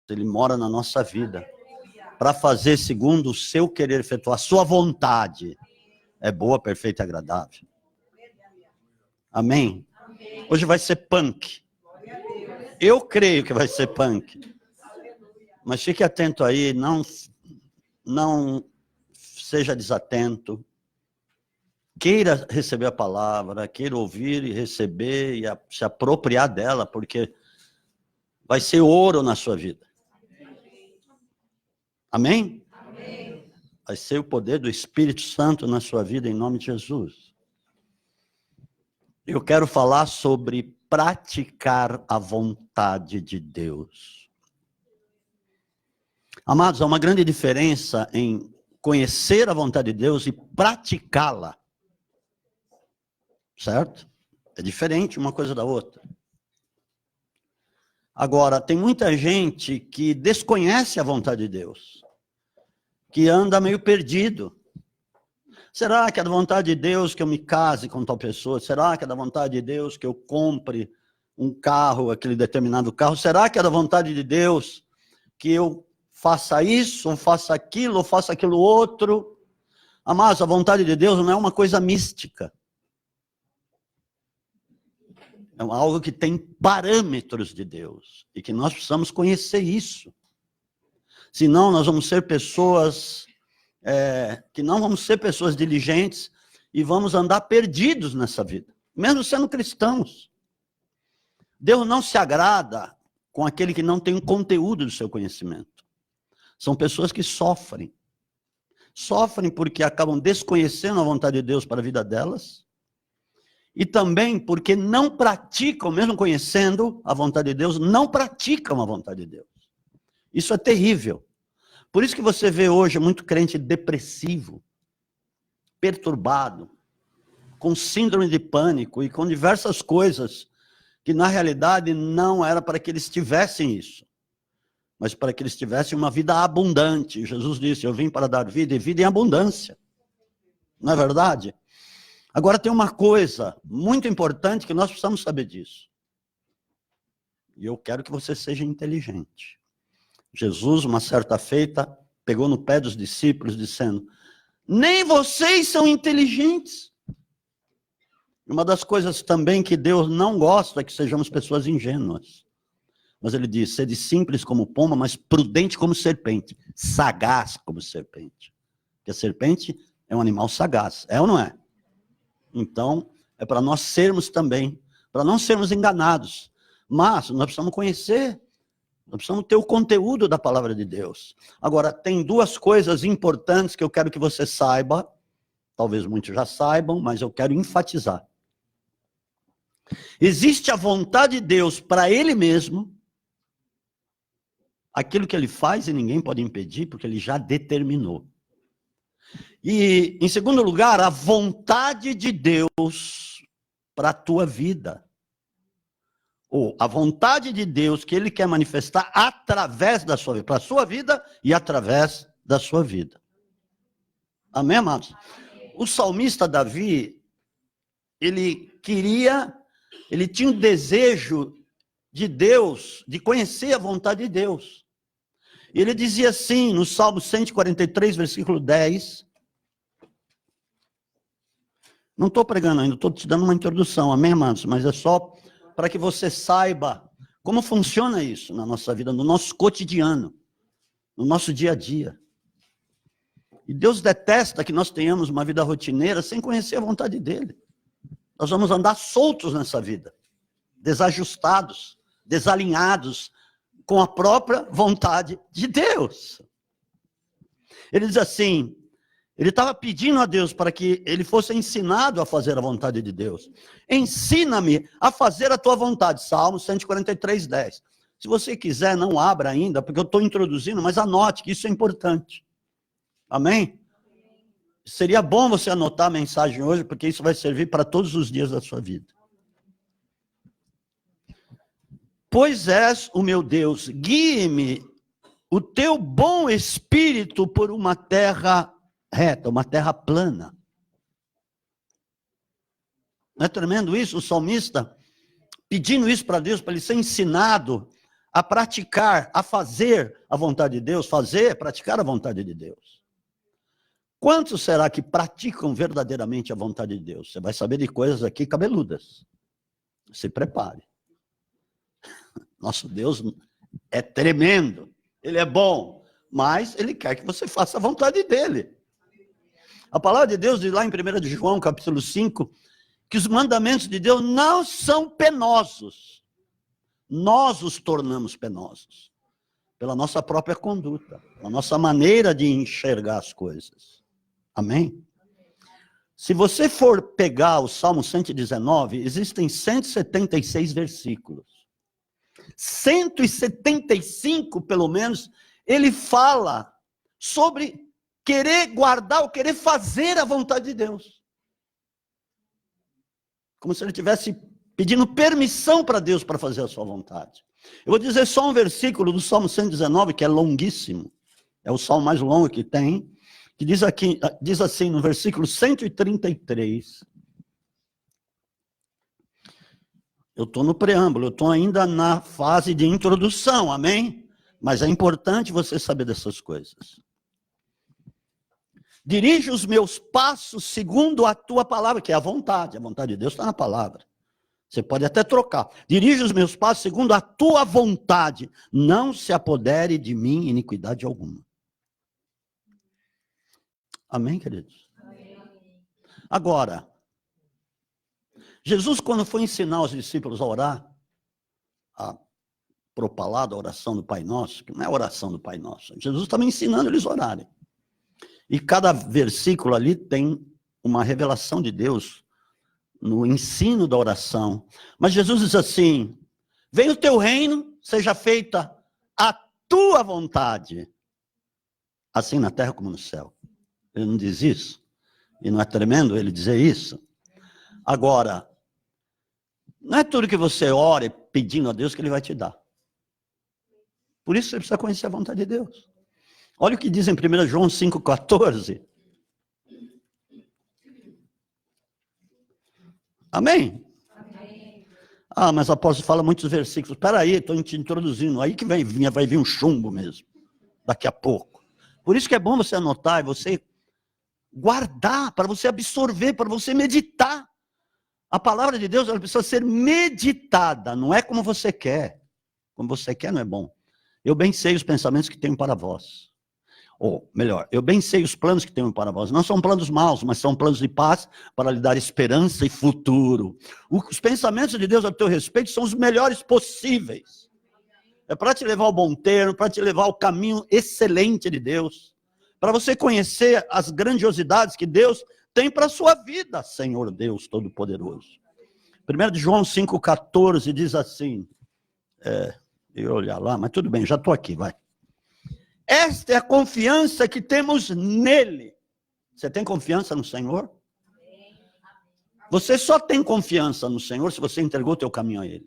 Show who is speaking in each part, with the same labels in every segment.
Speaker 1: Ele mora na nossa vida para fazer segundo o seu querer efetuar. A sua vontade é boa, perfeita e agradável. Amém? Hoje vai ser punk. Eu creio que vai ser punk. Mas fique atento aí, não seja desatento. Queira receber a palavra, queira ouvir e receber e se apropriar dela, porque vai ser ouro na sua vida. Amém? Amém? Vai ser o poder do Espírito Santo na sua vida, em nome de Jesus. Eu quero falar sobre praticar a vontade de Deus. Amados, há uma grande diferença em conhecer a vontade de Deus e praticá-la. Certo? É diferente uma coisa da outra. Agora, tem muita gente que desconhece a vontade de Deus, que anda meio perdido. Será que é da vontade de Deus que eu me case com tal pessoa? Será que é da vontade de Deus que eu compre um carro, aquele determinado carro? Será que é da vontade de Deus que eu faça isso, ou faça aquilo, ou faça aquilo outro? Amados, a vontade de Deus não é uma coisa mística. É algo que tem parâmetros de Deus. E que nós precisamos conhecer isso. Senão nós vamos ser pessoas... que não vamos ser pessoas diligentes e vamos andar perdidos nessa vida. Mesmo sendo cristãos. Deus não se agrada com aquele que não tem um conteúdo do seu conhecimento. São pessoas que sofrem. Sofrem porque acabam desconhecendo a vontade de Deus para a vida delas. E também porque não praticam, mesmo conhecendo a vontade de Deus, não praticam a vontade de Deus. Isso é terrível. Por isso que você vê hoje muito crente depressivo, perturbado, com síndrome de pânico e com diversas coisas que na realidade não era para que eles tivessem isso, mas para que eles tivessem uma vida abundante. Jesus disse, eu vim para dar vida e vida em abundância. Não é verdade? Agora tem uma coisa muito importante que nós precisamos saber disso. E eu quero que você seja inteligente. Jesus, uma certa feita, pegou no pé dos discípulos, dizendo, nem vocês são inteligentes. Uma das coisas também que Deus não gosta é que sejamos pessoas ingênuas. Mas ele diz, sede simples como pomba, mas prudente como serpente, sagaz como serpente. Porque a serpente é um animal sagaz, é ou não é? Então, é para nós sermos também, para não sermos enganados. Mas nós precisamos conhecer, nós precisamos ter o conteúdo da palavra de Deus. Agora, tem duas coisas importantes que eu quero que você saiba, talvez muitos já saibam, mas eu quero enfatizar. Existe a vontade de Deus para Ele mesmo, aquilo que Ele faz e ninguém pode impedir, porque Ele já determinou. E, em segundo lugar, a vontade de Deus para a tua vida. Ou a vontade de Deus que Ele quer manifestar através da sua vida, para a sua vida e através da sua vida. Amém, amados? O salmista Davi, ele tinha um desejo de Deus, de conhecer a vontade de Deus. E ele dizia assim, no Salmo 143, versículo 10... Não estou pregando ainda, estou te dando uma introdução, amém, amados? Mas é só para que você saiba como funciona isso na nossa vida, no nosso cotidiano, no nosso dia a dia. E Deus detesta que nós tenhamos uma vida rotineira sem conhecer a vontade dEle. Nós vamos andar soltos nessa vida, desajustados, desalinhados com a própria vontade de Deus. Ele diz assim... Ele estava pedindo a Deus para que ele fosse ensinado a fazer a vontade de Deus. Ensina-me a fazer a tua vontade. Salmo 143, 10. Se você quiser, não abra ainda, porque eu estou introduzindo, mas anote que isso é importante. Amém? Seria bom você anotar a mensagem hoje, porque isso vai servir para todos os dias da sua vida. Pois és o meu Deus, guie-me o teu bom espírito por uma terra reta, uma terra plana. Não é tremendo isso? O salmista pedindo isso para Deus, para ele ser ensinado a praticar, a fazer a vontade de Deus, fazer, praticar a vontade de Deus. Quantos será que praticam verdadeiramente a vontade de Deus? Você vai saber de coisas aqui cabeludas. Se prepare. Nosso Deus é tremendo, Ele é bom, mas Ele quer que você faça a vontade dEle. A palavra de Deus diz lá em 1 de João, capítulo 5, que os mandamentos de Deus não são penosos. Nós os tornamos penosos, pela nossa própria conduta, a nossa maneira de enxergar as coisas. Amém? Se você for pegar o Salmo 119, existem 176 versículos. 175, pelo menos, ele fala sobre querer guardar ou querer fazer a vontade de Deus. Como se ele estivesse pedindo permissão para Deus para fazer a sua vontade. Eu vou dizer só um versículo do Salmo 119, que é longuíssimo. É o salmo mais longo que tem. Que diz assim, no versículo 133. Eu estou no preâmbulo, eu estou ainda na fase de introdução, amém? Mas é importante você saber dessas coisas. Dirige os meus passos segundo a tua palavra, que é a vontade de Deus está na palavra. Você pode até trocar. Dirige os meus passos segundo a tua vontade, não se apodere de mim iniquidade alguma. Amém, queridos? Amém. Agora, Jesus, quando foi ensinar os discípulos a orar, a propalar da oração do Pai Nosso, que não é a oração do Pai Nosso, Jesus estava ensinando eles a orarem. E cada versículo ali tem uma revelação de Deus no ensino da oração. Mas Jesus diz assim: venha o teu reino, seja feita a tua vontade, assim na terra como no céu. Ele não diz isso? E não é tremendo ele dizer isso? Agora, não é tudo que você ore pedindo a Deus que Ele vai te dar. Por isso você precisa conhecer a vontade de Deus. Olha o que diz em 1 João 5,14. Amém? Amém. Ah, mas o apóstolo fala muitos versículos. Espera aí, estou te introduzindo. Aí que vai vir um chumbo mesmo. Daqui a pouco. Por isso que é bom você anotar e você guardar, para você absorver, para você meditar. A palavra de Deus, ela precisa ser meditada, não é como você quer. Como você quer não é bom. Eu bem sei os pensamentos que tenho para vós. Ou, melhor, eu bem sei os planos que tenho para vós. Não são planos maus, mas são planos de paz para lhe dar esperança e futuro. Os pensamentos de Deus a teu respeito são os melhores possíveis. É para te levar ao bom termo, para te levar ao caminho excelente de Deus. Para você conhecer as grandiosidades que Deus tem para a sua vida, Senhor Deus Todo-Poderoso. 1 João 5,14 diz assim, eu ia olhar lá, mas tudo bem, já estou aqui, vai. Esta é a confiança que temos nele. Você tem confiança no Senhor? Você só tem confiança no Senhor se você entregou o teu caminho a Ele.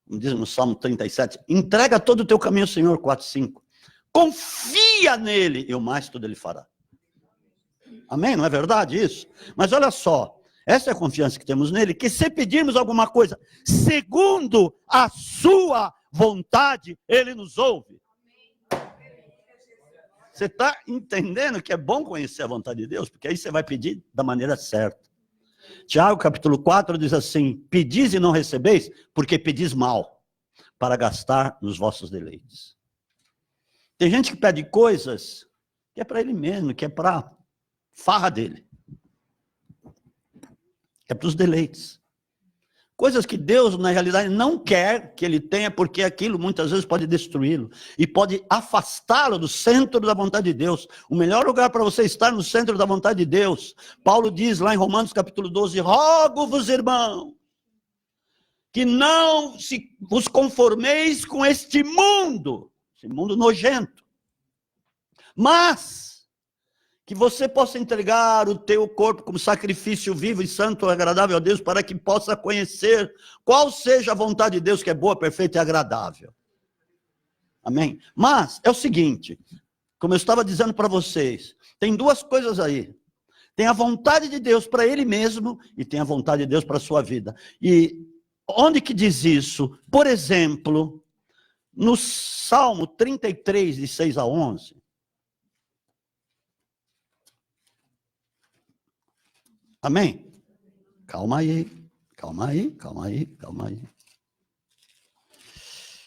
Speaker 1: Como diz no Salmo 37, entrega todo o teu caminho ao Senhor, 4,5. Confia nele e o mais tudo Ele fará. Amém? Não é verdade isso? Mas olha só, essa é a confiança que temos nele, que se pedirmos alguma coisa segundo a sua vontade, Ele nos ouve. Você está entendendo que é bom conhecer a vontade de Deus? Porque aí você vai pedir da maneira certa. Tiago, capítulo 4, diz assim, pedis e não recebeis, porque pedis mal, para gastar nos vossos deleites. Tem gente que pede coisas que é para ele mesmo, que é para farra dele. É para os deleites. Coisas que Deus, na realidade, não quer que ele tenha, porque aquilo muitas vezes pode destruí-lo. E pode afastá-lo do centro da vontade de Deus. O melhor lugar para você estar no centro da vontade de Deus. Paulo diz lá em Romanos capítulo 12, rogo-vos, irmãos, que não vos conformeis com este mundo, esse mundo nojento. Mas que você possa entregar o teu corpo como sacrifício vivo e santo, agradável a Deus, para que possa conhecer qual seja a vontade de Deus, que é boa, perfeita e agradável. Amém? Mas é o seguinte, como eu estava dizendo para vocês, tem duas coisas aí. Tem a vontade de Deus para Ele mesmo e tem a vontade de Deus para a sua vida. E Onde que diz isso? Por exemplo, no Salmo 33, de 6 a 11. Amém? Calma aí, calma aí, calma aí, calma aí.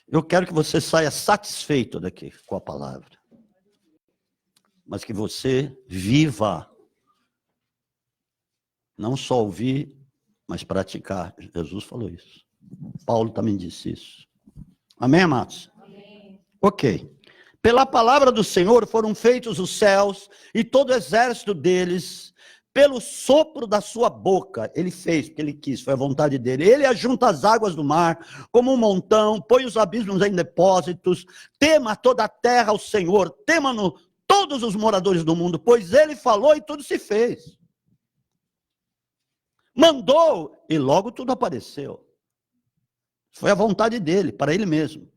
Speaker 1: Eu quero que você saia satisfeito daqui com a palavra. Mas que você viva. Não só ouvir, mas praticar. Jesus falou isso. Paulo também disse isso. Amém, amados? Amém. Ok. Pela palavra do Senhor foram feitos os céus e todo o exército deles, pelo sopro da sua boca. Ele fez porque ele quis, foi a vontade dele. Ele ajunta as águas do mar como um montão, põe os abismos em depósitos. Tema toda a terra ao Senhor, tema-no todos os moradores do mundo, pois ele falou e tudo se fez. Mandou e logo tudo apareceu. Foi a vontade dele, para ele mesmo.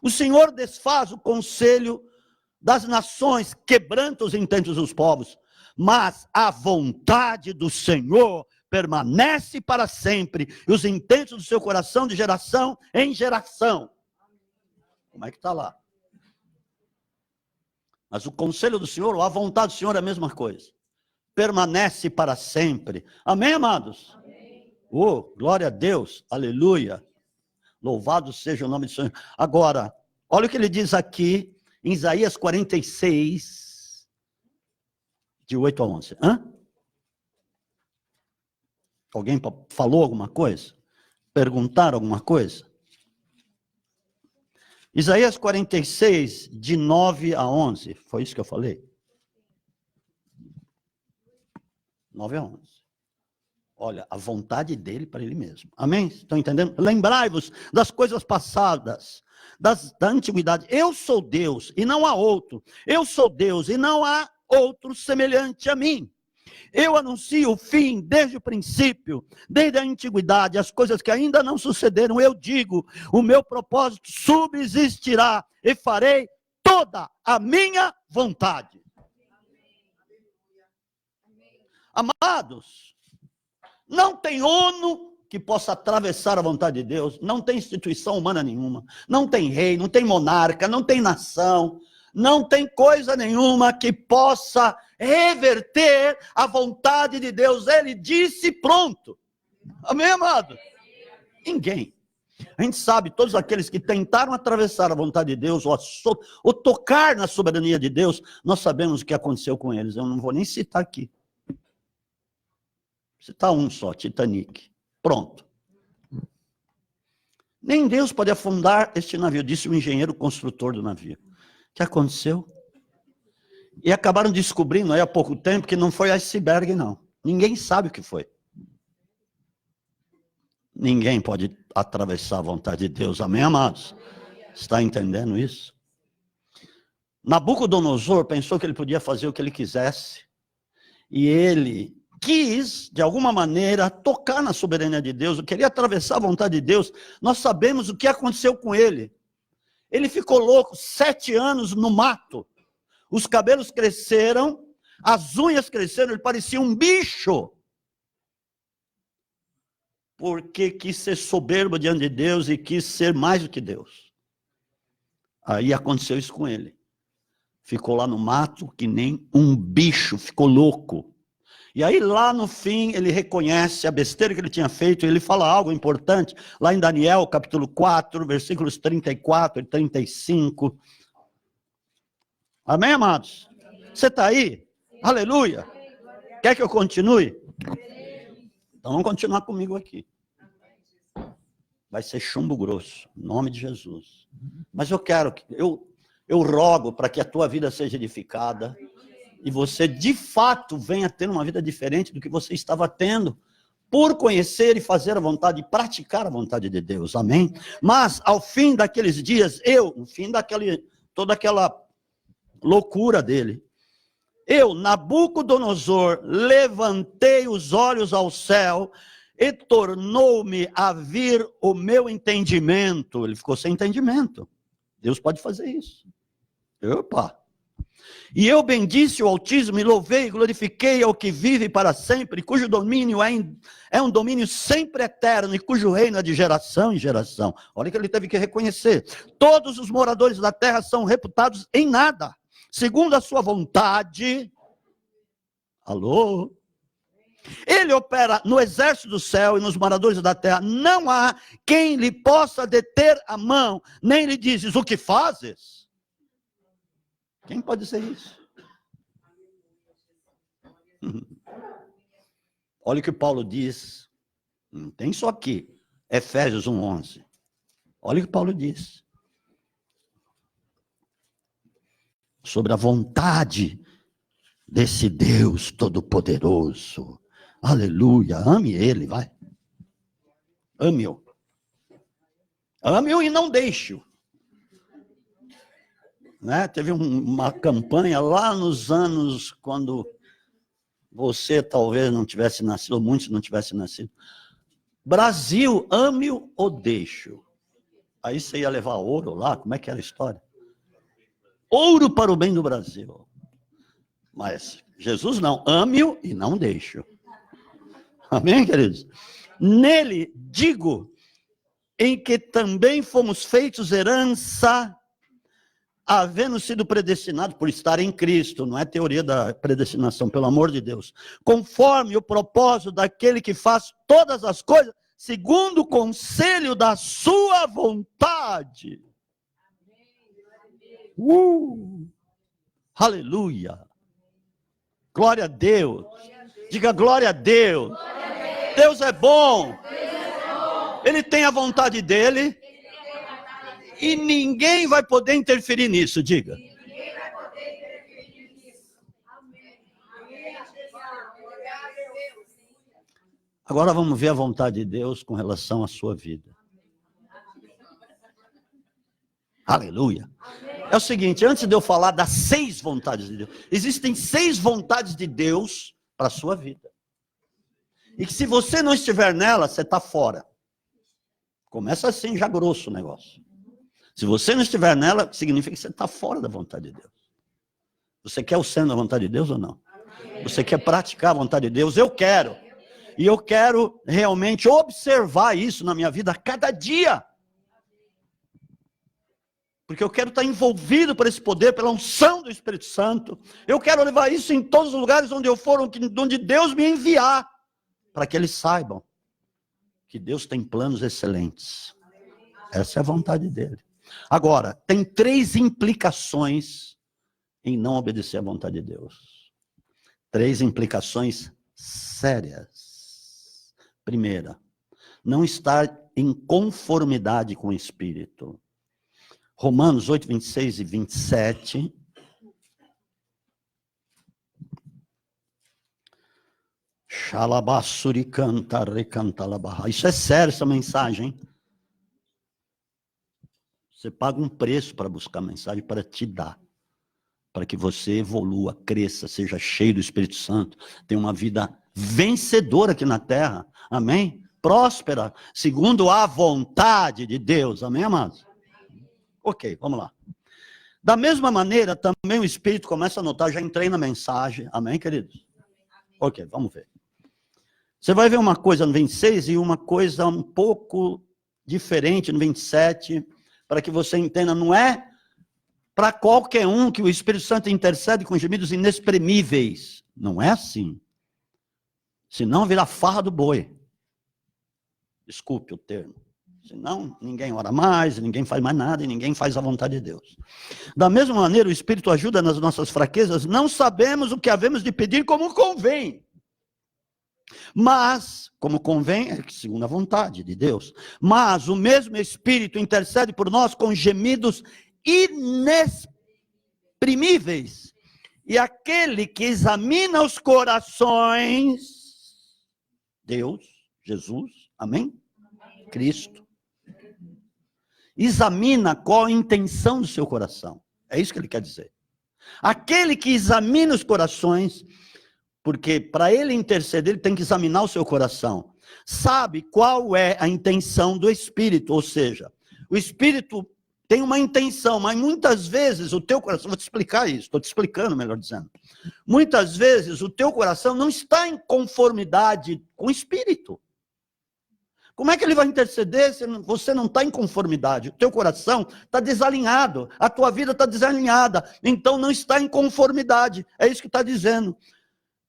Speaker 1: O Senhor desfaz o conselho das nações, quebranta os intentos dos povos, mas a vontade do Senhor permanece para sempre, e os intentos do seu coração de geração em geração. Como é que está lá? Mas o conselho do Senhor, ou a vontade do Senhor é a mesma coisa. Permanece para sempre. Amém, amados? Amém. Oh, glória a Deus, aleluia. Louvado seja o nome do Senhor. Agora, olha o que ele diz aqui, em Isaías 46, de 8 a 11. Alguém falou alguma coisa? Perguntaram alguma coisa? Isaías 46, de 9 a 11. Foi isso que eu falei? 9 a 11. Olha, a vontade dele para ele mesmo. Amém? Estão entendendo? Lembrai-vos das coisas passadas, da antiguidade. Eu sou Deus e não há outro. Eu sou Deus e não há outro semelhante a mim. Eu anuncio o fim desde o princípio, desde a antiguidade, as coisas que ainda não sucederam. Eu digo, o meu propósito subsistirá e farei toda a minha vontade. Amados, não tem ONU que possa atravessar a vontade de Deus, não tem instituição humana nenhuma, não tem rei, não tem monarca, não tem nação, não tem coisa nenhuma que possa reverter a vontade de Deus. Ele disse, pronto. Amém, amado? Ninguém. A gente sabe, todos aqueles que tentaram atravessar a vontade de Deus, ou tocar na soberania de Deus, nós sabemos o que aconteceu com eles. Eu não vou nem citar aqui. Citar um só, Titanic. Pronto. Nem Deus pode afundar este navio, disse o engenheiro construtor do navio. O que aconteceu? E acabaram descobrindo aí há pouco tempo que não foi iceberg, não. Ninguém sabe o que foi. Ninguém pode atravessar a vontade de Deus. Amém, amados? Está entendendo isso? Nabucodonosor pensou que ele podia fazer o que ele quisesse. E ele quis, de alguma maneira, tocar na soberania de Deus, queria atravessar a vontade de Deus. Nós sabemos o que aconteceu com ele. Ele ficou louco 7 anos no mato. Os cabelos cresceram, as unhas cresceram, ele parecia um bicho. Porque quis ser soberbo diante de Deus e quis ser mais do que Deus. Aí aconteceu isso com ele. Ficou lá no mato que nem um bicho, ficou louco. E aí lá no fim ele reconhece a besteira que ele tinha feito, e ele fala algo importante, lá em Daniel capítulo 4, versículos 34 e 35. Amém, amados? Você está aí? Aleluia! Quer que eu continue? Então vamos continuar comigo aqui. Vai ser chumbo grosso, em nome de Jesus. Mas eu rogo para que a tua vida seja edificada, e você, de fato, venha ter uma vida diferente do que você estava tendo, por conhecer e fazer a vontade, e praticar a vontade de Deus, amém? Mas, ao fim daqueles dias, no fim toda aquela loucura dele, eu, Nabucodonosor, levantei os olhos ao céu, e tornou-me a vir o meu entendimento. Ele ficou sem entendimento. Deus pode fazer isso. Opa! E eu bendisse o Altíssimo e louvei e glorifiquei ao que vive para sempre, cujo domínio é um domínio sempre eterno e cujo reino é de geração em geração. Olha que ele teve que reconhecer. Todos os moradores da terra são reputados em nada, segundo a sua vontade. Alô? Ele opera no exército do céu e nos moradores da terra. Não há quem lhe possa deter a mão, nem lhe dizes, o que fazes? Quem pode dizer isso? Olha o que Paulo diz. Não tem só aqui. Efésios 1:11. Olha o que Paulo diz. Sobre a vontade desse Deus Todo-Poderoso. Aleluia. Ame ele, vai. Ame-o. Ame-o e não deixe-o. Né? Teve uma campanha lá nos anos quando você talvez não tivesse nascido, ou muitos não tivessem nascido. Brasil, ame-o ou deixe-o. Aí você ia levar ouro lá, como é que era a história? Ouro para o bem do Brasil. Mas Jesus não, ame-o e não deixe-o. Amém, queridos? Nele, digo, em que também fomos feitos herança, havendo sido predestinados por estar em Cristo, não é teoria da predestinação, pelo amor de Deus, conforme o propósito daquele que faz todas as coisas, segundo o conselho da sua vontade. Aleluia. Glória a Deus. Diga glória a Deus. Deus é bom. Ele tem a vontade dele. E ninguém vai poder interferir nisso, diga. Agora vamos ver a vontade de Deus com relação à sua vida. Aleluia. É o seguinte, antes de eu falar das 6 vontades de Deus, existem 6 vontades de Deus para a sua vida. E que se você não estiver nela, você está fora. Começa assim, já grosso o negócio. Se você não estiver nela, significa que você está fora da vontade de Deus. Você quer o sendo da vontade de Deus ou não? Você quer praticar a vontade de Deus? Eu quero. E eu quero realmente observar isso na minha vida a cada dia. Porque eu quero estar envolvido por esse poder, pela unção do Espírito Santo. Eu quero levar isso em todos os lugares onde eu for, onde Deus me enviar. Para que eles saibam que Deus tem planos excelentes. Essa é a vontade dele. Agora, tem 3 implicações em não obedecer à vontade de Deus. 3 implicações sérias. Primeira, não estar em conformidade com o Espírito. Romanos 8, 26 e 27. Isso é sério, essa mensagem, hein? Você paga um preço para buscar a mensagem, para te dar. Para que você evolua, cresça, seja cheio do Espírito Santo. Tenha uma vida vencedora aqui na terra. Amém? Próspera, segundo a vontade de Deus. Amém, amados? Ok, vamos lá. Da mesma maneira, também o Espírito começa a notar, já entrei na mensagem. Amém, queridos? Ok, vamos ver. Você vai ver uma coisa no 26 e uma coisa um pouco diferente no 27, para que você entenda, não é para qualquer um que o Espírito Santo intercede com gemidos inexprimíveis. Não é assim. Senão vira farra do boi. Desculpe o termo. Senão ninguém ora mais, ninguém faz mais nada e ninguém faz a vontade de Deus. Da mesma maneira, o Espírito ajuda nas nossas fraquezas. Não sabemos o que havemos de pedir como convém. Mas, como convém, é segundo a vontade de Deus. Mas o mesmo Espírito intercede por nós com gemidos inexprimíveis. E aquele que examina os corações, Deus, Jesus, amém? Cristo. Examina qual a intenção do seu coração. É isso que ele quer dizer. Aquele que examina os corações, porque para ele interceder, ele tem que examinar o seu coração. Sabe qual é a intenção do Espírito, ou seja, o Espírito tem uma intenção, mas muitas vezes o teu coração, vou te explicar isso, estou te explicando, melhor dizendo. Muitas vezes o teu coração não está em conformidade com o Espírito. Como é que ele vai interceder se você não está em conformidade? O teu coração está desalinhado, a tua vida está desalinhada, então não está em conformidade. É isso que está dizendo.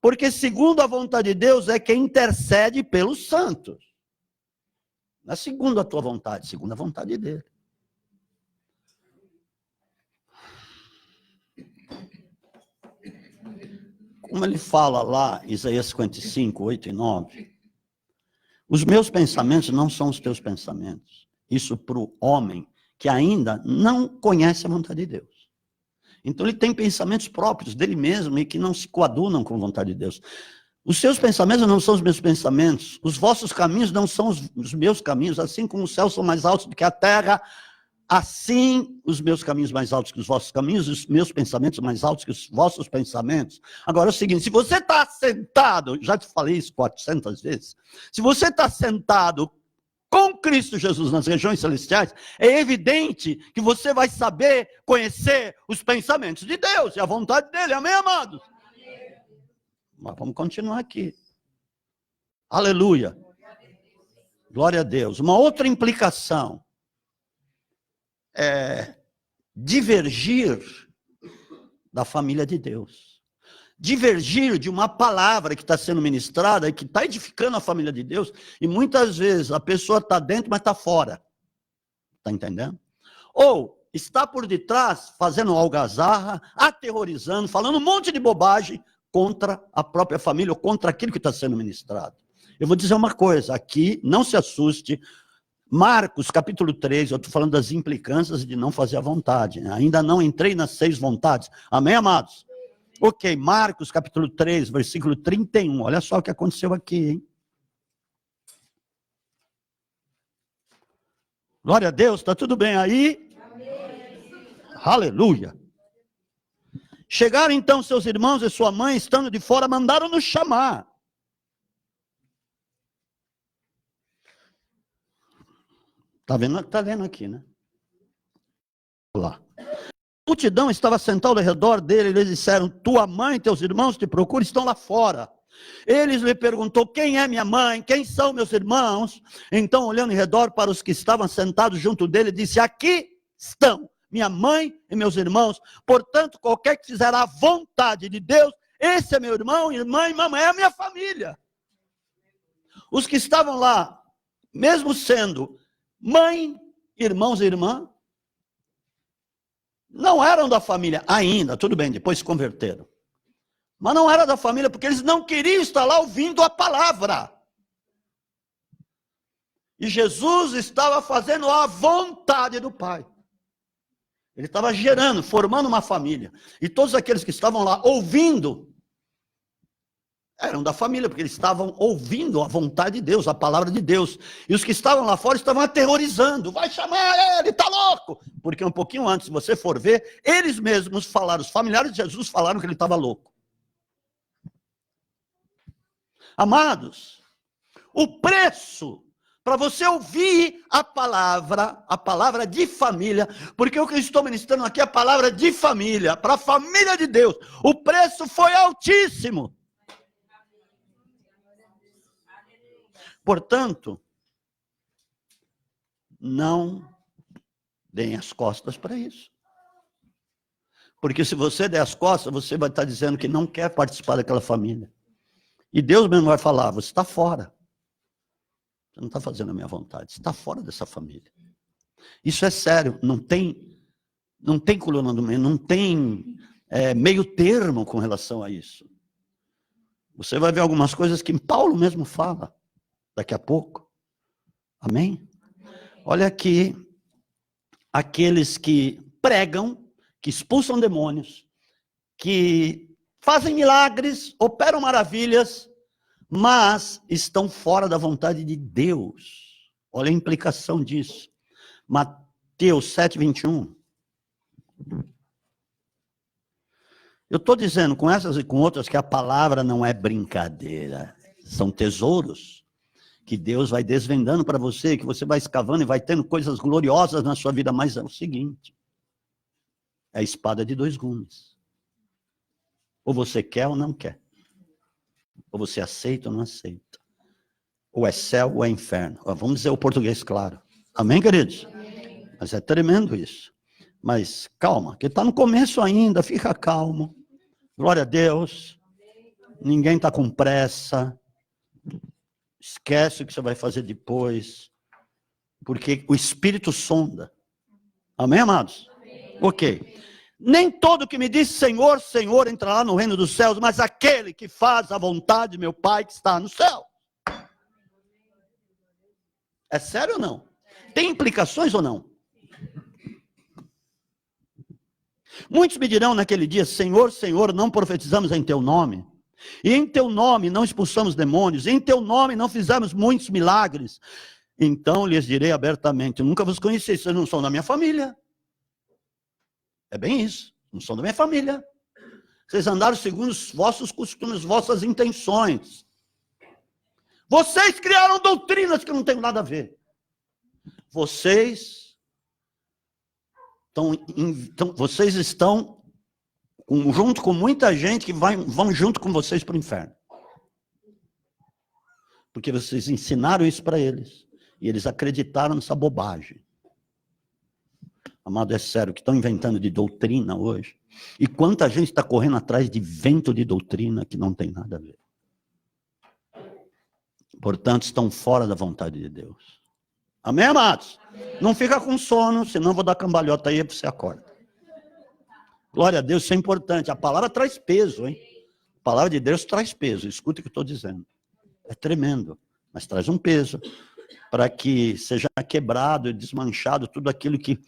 Speaker 1: Porque segundo a vontade de Deus é quem intercede pelos santos. Não é segundo a tua vontade, segundo a vontade dele. Como ele fala lá, Isaías 55, 8 e 9, os meus pensamentos não são os teus pensamentos. Isso para o homem que ainda não conhece a vontade de Deus. Então ele tem pensamentos próprios dele mesmo e que não se coadunam com a vontade de Deus. Os seus pensamentos não são os meus pensamentos, os vossos caminhos não são os meus caminhos, assim como os céus são mais altos do que a terra, assim os meus caminhos mais altos que os vossos caminhos, os meus pensamentos mais altos que os vossos pensamentos. Agora é o seguinte, se você está sentado, já te falei isso 400 vezes, se você está sentado com Cristo Jesus nas regiões celestiais, é evidente que você vai saber conhecer os pensamentos de Deus e a vontade dele, amém, amados? Amém. Mas vamos continuar aqui. Aleluia. Glória a Deus. Uma outra implicação é divergir da família de Deus. Divergir de uma palavra que está sendo ministrada e que está edificando a família de Deus, e muitas vezes a pessoa está dentro, mas está fora. Está entendendo? Ou está por detrás, fazendo algazarra, aterrorizando, falando um monte de bobagem contra a própria família ou contra aquilo que está sendo ministrado. Eu vou dizer uma coisa, aqui, não se assuste, Marcos, capítulo 3, eu estou falando das implicâncias de não fazer a vontade. Né? Ainda não entrei nas 6 vontades. Amém, amados? Ok, Marcos, capítulo 3, versículo 31. Olha só o que aconteceu aqui, hein? Glória a Deus, está tudo bem aí? Amém. Aleluia. Chegaram então seus irmãos e sua mãe, estando de fora, mandaram-nos chamar. Está vendo aqui, né? Lá. A multidão estava sentada ao redor dele, eles disseram, tua mãe e teus irmãos te procuram, estão lá fora. Eles lhe perguntou, quem é minha mãe, quem são meus irmãos? Então, olhando em redor para os que estavam sentados junto dele, disse, aqui estão minha mãe e meus irmãos, portanto, qualquer que fizer a vontade de Deus, esse é meu irmão, irmã e mamãe, é a minha família. Os que estavam lá, mesmo sendo mãe, irmãos e irmã, não eram da família ainda, tudo bem, depois se converteram. Mas não era da família porque eles não queriam estar lá ouvindo a palavra. E Jesus estava fazendo a vontade do Pai. Ele estava gerando, formando uma família. E todos aqueles que estavam lá ouvindo, eram da família, porque eles estavam ouvindo a vontade de Deus, a palavra de Deus. E os que estavam lá fora estavam aterrorizando. Vai chamar ele, está louco. Porque um pouquinho antes, se você for ver, eles mesmos falaram, os familiares de Jesus falaram que ele estava louco. Amados, o preço para você ouvir a palavra de família, porque o que eu estou ministrando aqui é a palavra de família, para a família de Deus, o preço foi altíssimo. Portanto, não deem as costas para isso. Porque se você der as costas, você vai estar dizendo que não quer participar daquela família. E Deus mesmo vai falar, você está fora. Você não está fazendo a minha vontade, você está fora dessa família. Isso é sério, não tem coluna do meio, não tem meio termo com relação a isso. Você vai ver algumas coisas que Paulo mesmo fala, daqui a pouco. Amém? Olha aqui, aqueles que pregam, que expulsam demônios, que fazem milagres, operam maravilhas, mas estão fora da vontade de Deus. Olha a implicação disso. Mateus 7, 21. Eu estou dizendo com essas e com outras que a palavra não é brincadeira. São tesouros que Deus vai desvendando para você, que você vai escavando e vai tendo coisas gloriosas na sua vida, mas é o seguinte, é a espada de dois gumes. Ou você quer ou não quer. Ou você aceita ou não aceita. Ou é céu ou é inferno. Vamos dizer o português claro. Amém, queridos? Amém. Mas é tremendo isso. Mas calma, que está no começo ainda, fica calmo. Glória a Deus. Ninguém está com pressa. Esquece o que você vai fazer depois. Porque o Espírito sonda. Amém, amados? Amém. Ok. Nem todo que me diz Senhor, Senhor entrará no reino dos céus, mas aquele que faz a vontade de meu Pai que está no céu. É sério ou não? Tem implicações ou não? Muitos me dirão naquele dia, Senhor, Senhor, não profetizamos em teu nome? E em teu nome não expulsamos demônios? E em teu nome não fizemos muitos milagres? Então lhes direi abertamente, eu nunca vos conheci, vocês não são da minha família. É bem isso, não são da minha família. Vocês andaram segundo os vossos costumes, vossas intenções. Vocês criaram doutrinas que não têm nada a ver. Vocês estão junto com muita gente que vão junto com vocês para o inferno. Porque vocês ensinaram isso para eles. E eles acreditaram nessa bobagem. Amado, é sério, que estão inventando de doutrina hoje. E quanta gente está correndo atrás de vento de doutrina que não tem nada a ver. Portanto, estão fora da vontade de Deus. Amém, amados? Amém. Não fica com sono, senão eu vou dar cambalhota aí para você acordar. Glória a Deus, isso é importante. A palavra traz peso, hein? A palavra de Deus traz peso. Escuta o que eu estou dizendo. É tremendo, mas traz um peso para que seja quebrado e desmanchado tudo aquilo que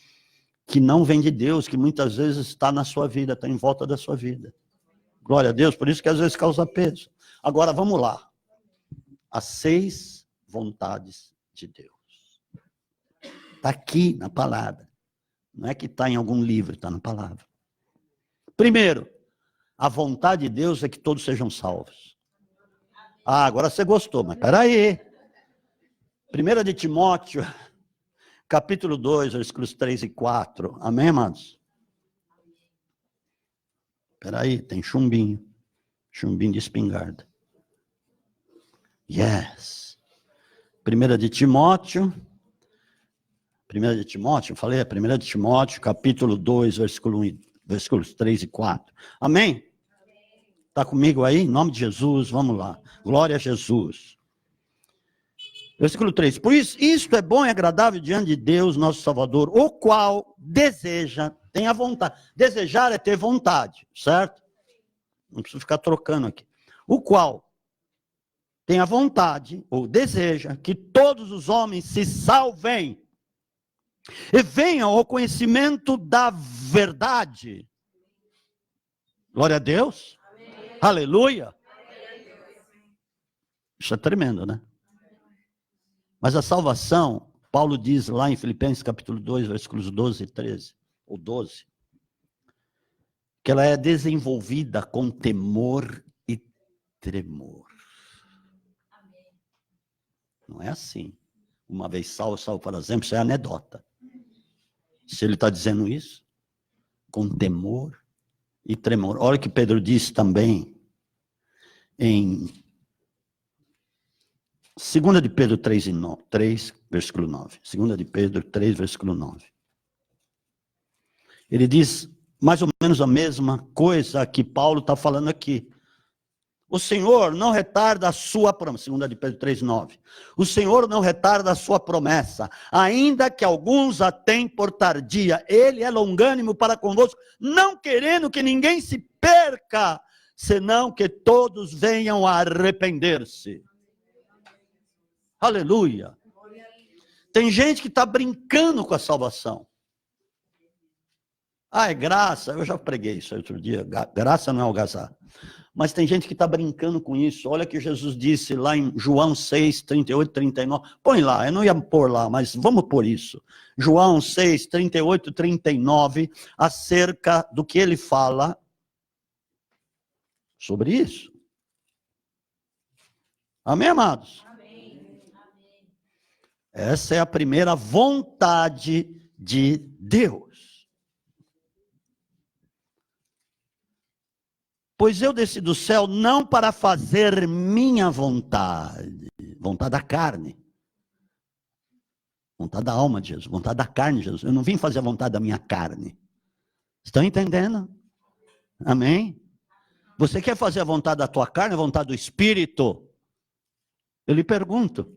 Speaker 1: não vem de Deus, que muitas vezes está na sua vida, está em volta da sua vida. Glória a Deus, por isso que às vezes causa peso. Agora, vamos lá. As 6 vontades de Deus. Está aqui na palavra. Não é que está em algum livro, está na palavra. Primeiro, a vontade de Deus é que todos sejam salvos. Ah, agora você gostou, mas peraí. 1 de Timóteo, capítulo 2, versículos 3 e 4. Amém, amados? Peraí, tem chumbinho. Chumbinho de espingarda. Yes. 1 de Timóteo, falei, 1 de Timóteo, capítulo 2, versículos 3 e 4. Amém? Está comigo aí? Em nome de Jesus, vamos lá. Glória a Jesus. Versículo 3. Por isso, isto é bom e agradável diante de Deus, nosso Salvador, o qual deseja, tem a vontade. Desejar é ter vontade, certo? Não preciso ficar trocando aqui. O qual tem a vontade, ou deseja, que todos os homens se salvem e venham ao conhecimento da verdade. Glória a Deus. Amém. Aleluia. Amém. Isso é tremendo, né? Mas a salvação, Paulo diz lá em Filipenses capítulo 2, versículos 12 e 13, ou 12, que ela é desenvolvida com temor e tremor. Não é assim. Uma vez salvo para sempre, isso é anedota. Se ele está dizendo isso, com temor e tremor. Olha o que Pedro diz também em 2 de Pedro 3, versículo 9. 2 de Pedro 3, versículo 9. Ele diz mais ou menos a mesma coisa que Paulo está falando aqui. O Senhor não retarda a sua promessa, 2 de Pedro 3, 9. O Senhor não retarda a sua promessa, ainda que alguns a tenham por tardia. Ele é longânimo para convosco, não querendo que ninguém se perca, senão que todos venham a arrepender-se. Aleluia. Tem gente que está brincando com a salvação. Ah, é graça. Eu já preguei isso outro dia. Graça não é algazar. Mas tem gente que está brincando com isso. Olha o que Jesus disse lá em João 6, 38, 39. Põe lá, eu não ia pôr lá, mas vamos pôr isso. João 6, 38, 39, acerca do que ele fala sobre isso. Amém, amados? Amém. Essa é a primeira vontade de Deus. Pois eu desci do céu não para fazer minha vontade, vontade da carne, vontade da alma de Jesus, vontade da carne de Jesus. Eu não vim fazer a vontade da minha carne. Estão entendendo? Amém? Você quer fazer a vontade da tua carne, a vontade do Espírito? Eu lhe pergunto.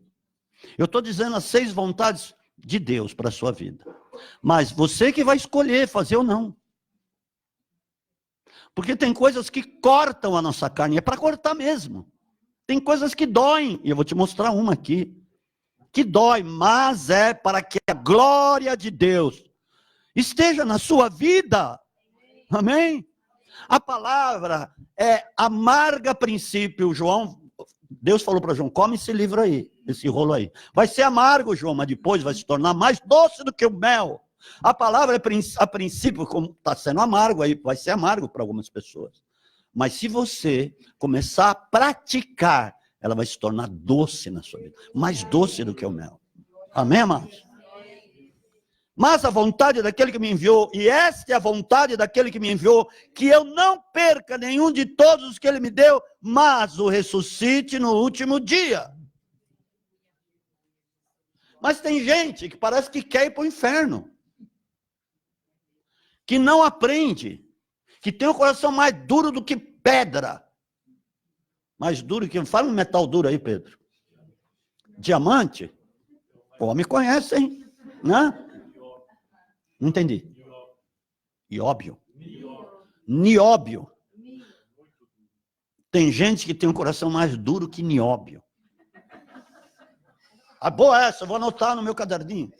Speaker 1: Eu estou dizendo as 6 vontades de Deus para a sua vida. Mas você que vai escolher fazer ou não. Porque tem coisas que cortam a nossa carne, é para cortar mesmo. Tem coisas que doem, e eu vou te mostrar uma aqui. Que dói, mas é para que a glória de Deus esteja na sua vida. Amém? A palavra é amarga a princípio, João. Deus falou para João, come esse livro aí, esse rolo aí. Vai ser amargo, João, mas depois vai se tornar mais doce do que o mel. A palavra, a princípio, como está sendo amargo, aí vai ser amargo para algumas pessoas. Mas se você começar a praticar, ela vai se tornar doce na sua vida. Mais doce do que o mel. Amém, amados? Mas a vontade daquele que me enviou, e esta é a vontade daquele que me enviou, que eu não perca nenhum de todos os que ele me deu, mas o ressuscite no último dia. Mas tem gente que parece que quer ir para o inferno, que não aprende, que tem o coração mais duro do que pedra. Mais duro que... Fala um metal duro aí, Pedro. Diamante? Pô, me conhece, hein? Né? Não entendi. Nióbio. Nióbio. Tem gente que tem um coração mais duro que nióbio. Ah, boa essa, eu vou anotar no meu caderninho.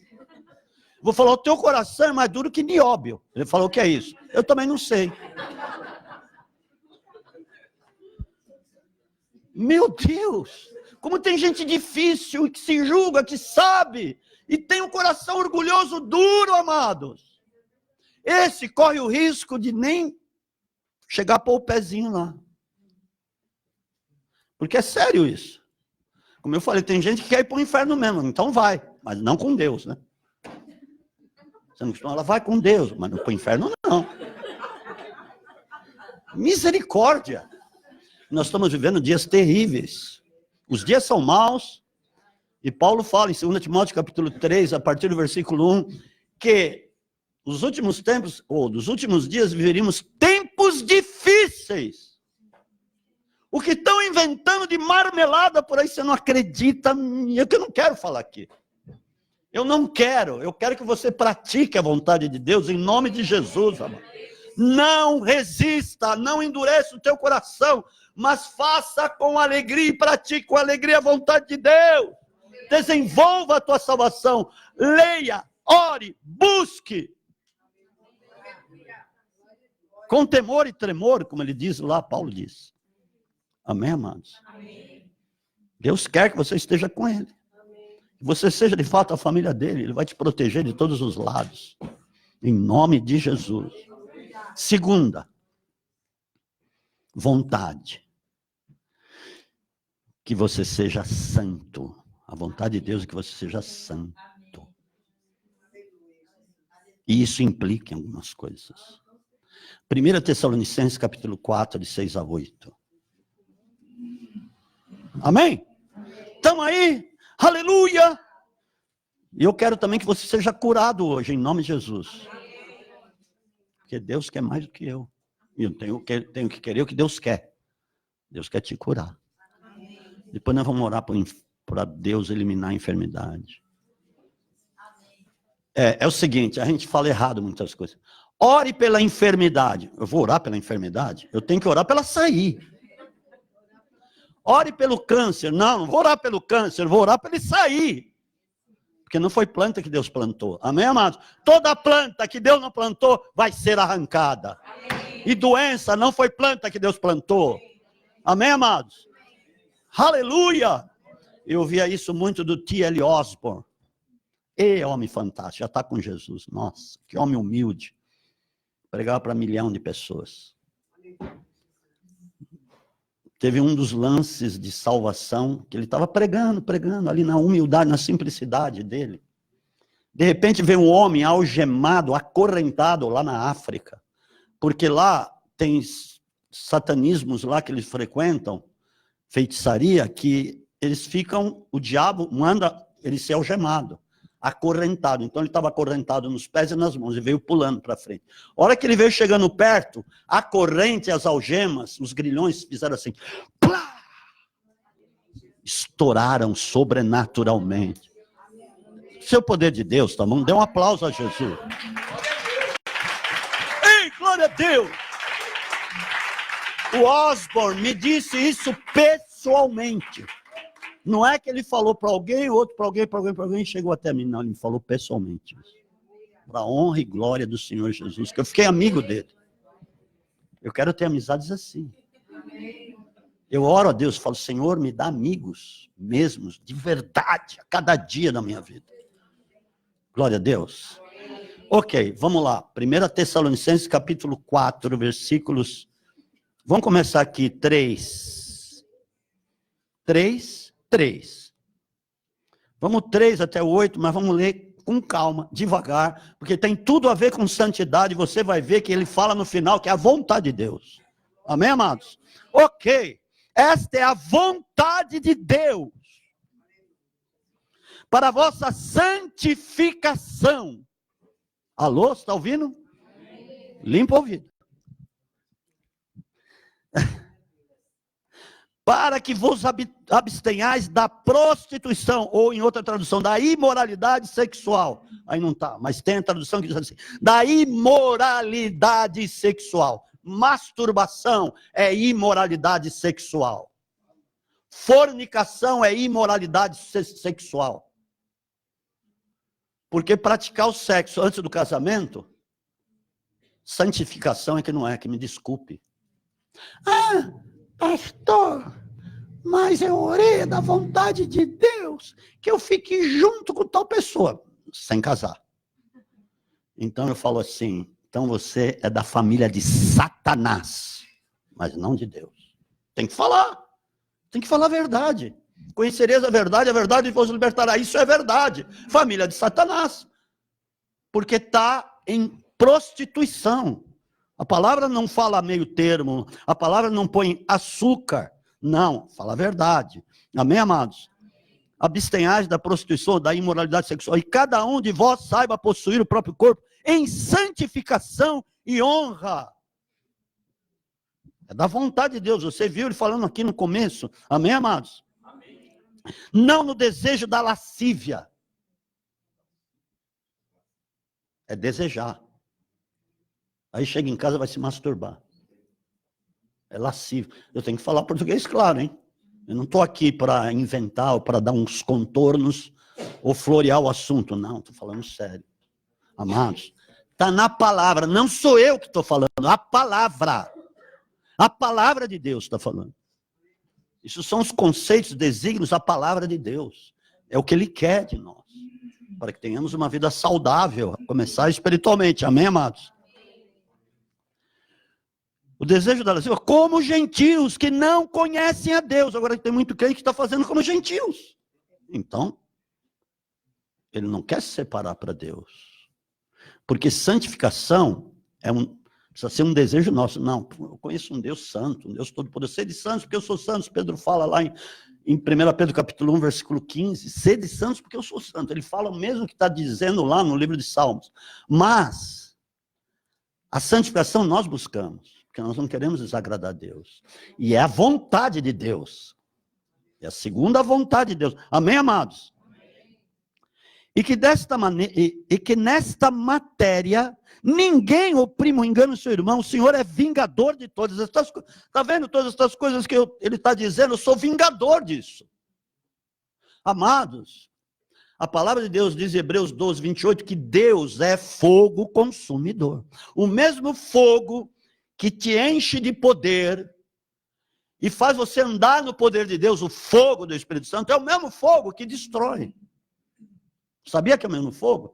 Speaker 1: Vou falar, o teu coração é mais duro que nióbio. Ele falou, o que é isso? Eu também não sei. Meu Deus! Como tem gente difícil, que se julga, que sabe, e tem um coração orgulhoso, duro, amados. Esse corre o risco de nem chegar a pôr o pezinho lá. Porque é sério isso. Como eu falei, tem gente que quer ir para o inferno mesmo, então vai, mas não com Deus, né? Você não costuma, ela vai com Deus, mas não para o inferno não. Misericórdia. Nós estamos vivendo dias terríveis. Os dias são maus. E Paulo fala em 2 Timóteo capítulo 3, a partir do versículo 1, que nos últimos tempos, ou dos últimos dias, viveríamos tempos difíceis. O que estão inventando de marmelada por aí, você não acredita, é que eu não quero falar aqui. Eu não quero, eu quero que você pratique a vontade de Deus em nome de Jesus, amado. Não resista, não endureça o teu coração, mas faça com alegria e pratique com alegria a vontade de Deus. Desenvolva a tua salvação, leia, ore, busque. Com temor e tremor, como ele diz lá, Paulo diz. Amém, amados? Amém. Deus quer que você esteja com ele. Que você seja de fato a família dele. Ele vai te proteger de todos os lados. Em nome de Jesus. Segunda, vontade. Que você seja santo. A vontade de Deus é que você seja santo. E isso implica em algumas coisas. 1 Tessalonicenses capítulo 4, de 6 a 8. Amém? Estamos aí? Aleluia! E eu quero também que você seja curado hoje, em nome de Jesus. Porque Deus quer mais do que eu. E eu tenho que querer o que Deus quer. Deus quer te curar. Depois nós vamos orar para Deus eliminar a enfermidade. É o seguinte, a gente fala errado muitas coisas. Ore pela enfermidade. Eu vou orar pela enfermidade? Eu tenho que orar para ela sair. Ore pelo câncer. Não vou orar pelo câncer, vou orar para ele sair. Porque não foi planta que Deus plantou. Amém, amados? Toda planta que Deus não plantou vai ser arrancada. Amém. E doença não foi planta que Deus plantou. Amém, amados? Aleluia! Eu via isso muito do T.L. Osborne. Homem fantástico, já está com Jesus. Nossa, que homem humilde. Pregava para 1 milhão de pessoas. teve um dos lances de salvação, que ele estava pregando ali na humildade, na simplicidade dele. De repente veio um homem algemado, acorrentado lá na África, porque lá tem satanismos lá que eles frequentam, feitiçaria, que eles ficam, o diabo manda ele ser algemado, acorrentado. Então ele estava acorrentado nos pés e nas mãos e veio pulando para frente. A hora que ele veio chegando perto, a corrente e as algemas, os grilhões fizeram assim, plá! Estouraram sobrenaturalmente. Seu poder de Deus, tá bom? Dê um aplauso a Jesus. Ei, glória a Deus! O Osborne me disse isso pessoalmente. Não é que ele falou para alguém, outro para alguém, chegou até mim. Não, ele me falou pessoalmente. Para a honra e glória do Senhor Jesus, que eu fiquei amigo dele. Eu quero ter amizades assim. Eu oro a Deus, falo, Senhor, me dá amigos mesmos, de verdade, a cada dia da minha vida. Glória a Deus. Ok, vamos lá. 1 Tessalonicenses, capítulo 4, versículos... Vamos começar aqui, 3. Vamos 3 até 8, mas vamos ler com calma, devagar, porque tem tudo a ver com santidade. Você vai ver que ele fala no final que é a vontade de Deus. Amém, amados? Ok, esta é a vontade de Deus para a vossa santificação. Alô, está ouvindo? Limpa o ouvido. Para que vos abstenhais da prostituição, ou em outra tradução, da imoralidade sexual. Aí não está, mas tem a tradução que diz assim, da imoralidade sexual. Masturbação é imoralidade sexual. Fornicação é imoralidade sexual. Porque praticar o sexo antes do casamento, santificação é que não é, que me desculpe. Ah, pastor, mas eu orei da vontade de Deus que eu fique junto com tal pessoa, sem casar. Então eu falo assim, então você é da família de Satanás, mas não de Deus. Tem que falar a verdade. Conhecereis a verdade vos libertará. Isso é verdade. Família de Satanás. Porque está em prostituição. A palavra não fala meio termo, a palavra não põe açúcar, não, fala a verdade. Amém, amados? Abstenhais da prostituição, da imoralidade sexual, e cada um de vós saiba possuir o próprio corpo em santificação e honra. É da vontade de Deus, você viu ele falando aqui no começo, amém, amados? Amém. Não no desejo da lascívia. É desejar. Aí chega em casa e vai se masturbar. É lascivo. Eu tenho que falar português claro, hein? Eu não estou aqui para inventar ou para dar uns contornos ou florear o assunto. Não, estou falando sério. Amados, está na palavra. Não sou eu que estou falando, a palavra. A palavra de Deus está falando. Isso são os conceitos, desígnios, a palavra de Deus. É o que Ele quer de nós. Para que tenhamos uma vida saudável, começar espiritualmente. Amém, amados? O desejo da lascívia, como gentios que não conhecem a Deus. Agora tem muito crente que está fazendo como gentios. Então, ele não quer se separar para Deus. Porque santificação precisa ser um desejo nosso. Não, eu conheço um Deus santo, um Deus todo-poderoso. Sede santos porque eu sou santo. Pedro fala lá em 1 Pedro capítulo 1, versículo 15. Sede santos porque eu sou santo. Ele fala o mesmo que está dizendo lá no livro de Salmos. Mas a santificação nós buscamos. Porque nós não queremos desagradar a Deus. E é a vontade de Deus. É a segunda vontade de Deus. Amém, amados? Amém. E que nesta matéria, ninguém oprima ou engana o seu irmão. O Senhor é vingador de todas estas coisas. Está vendo todas estas coisas que ele está dizendo? Eu sou vingador disso. Amados, a palavra de Deus diz em Hebreus 12, 28, que Deus é fogo consumidor. O mesmo fogo que te enche de poder e faz você andar no poder de Deus, o fogo do Espírito Santo, é o mesmo fogo que destrói. Sabia que é o mesmo fogo?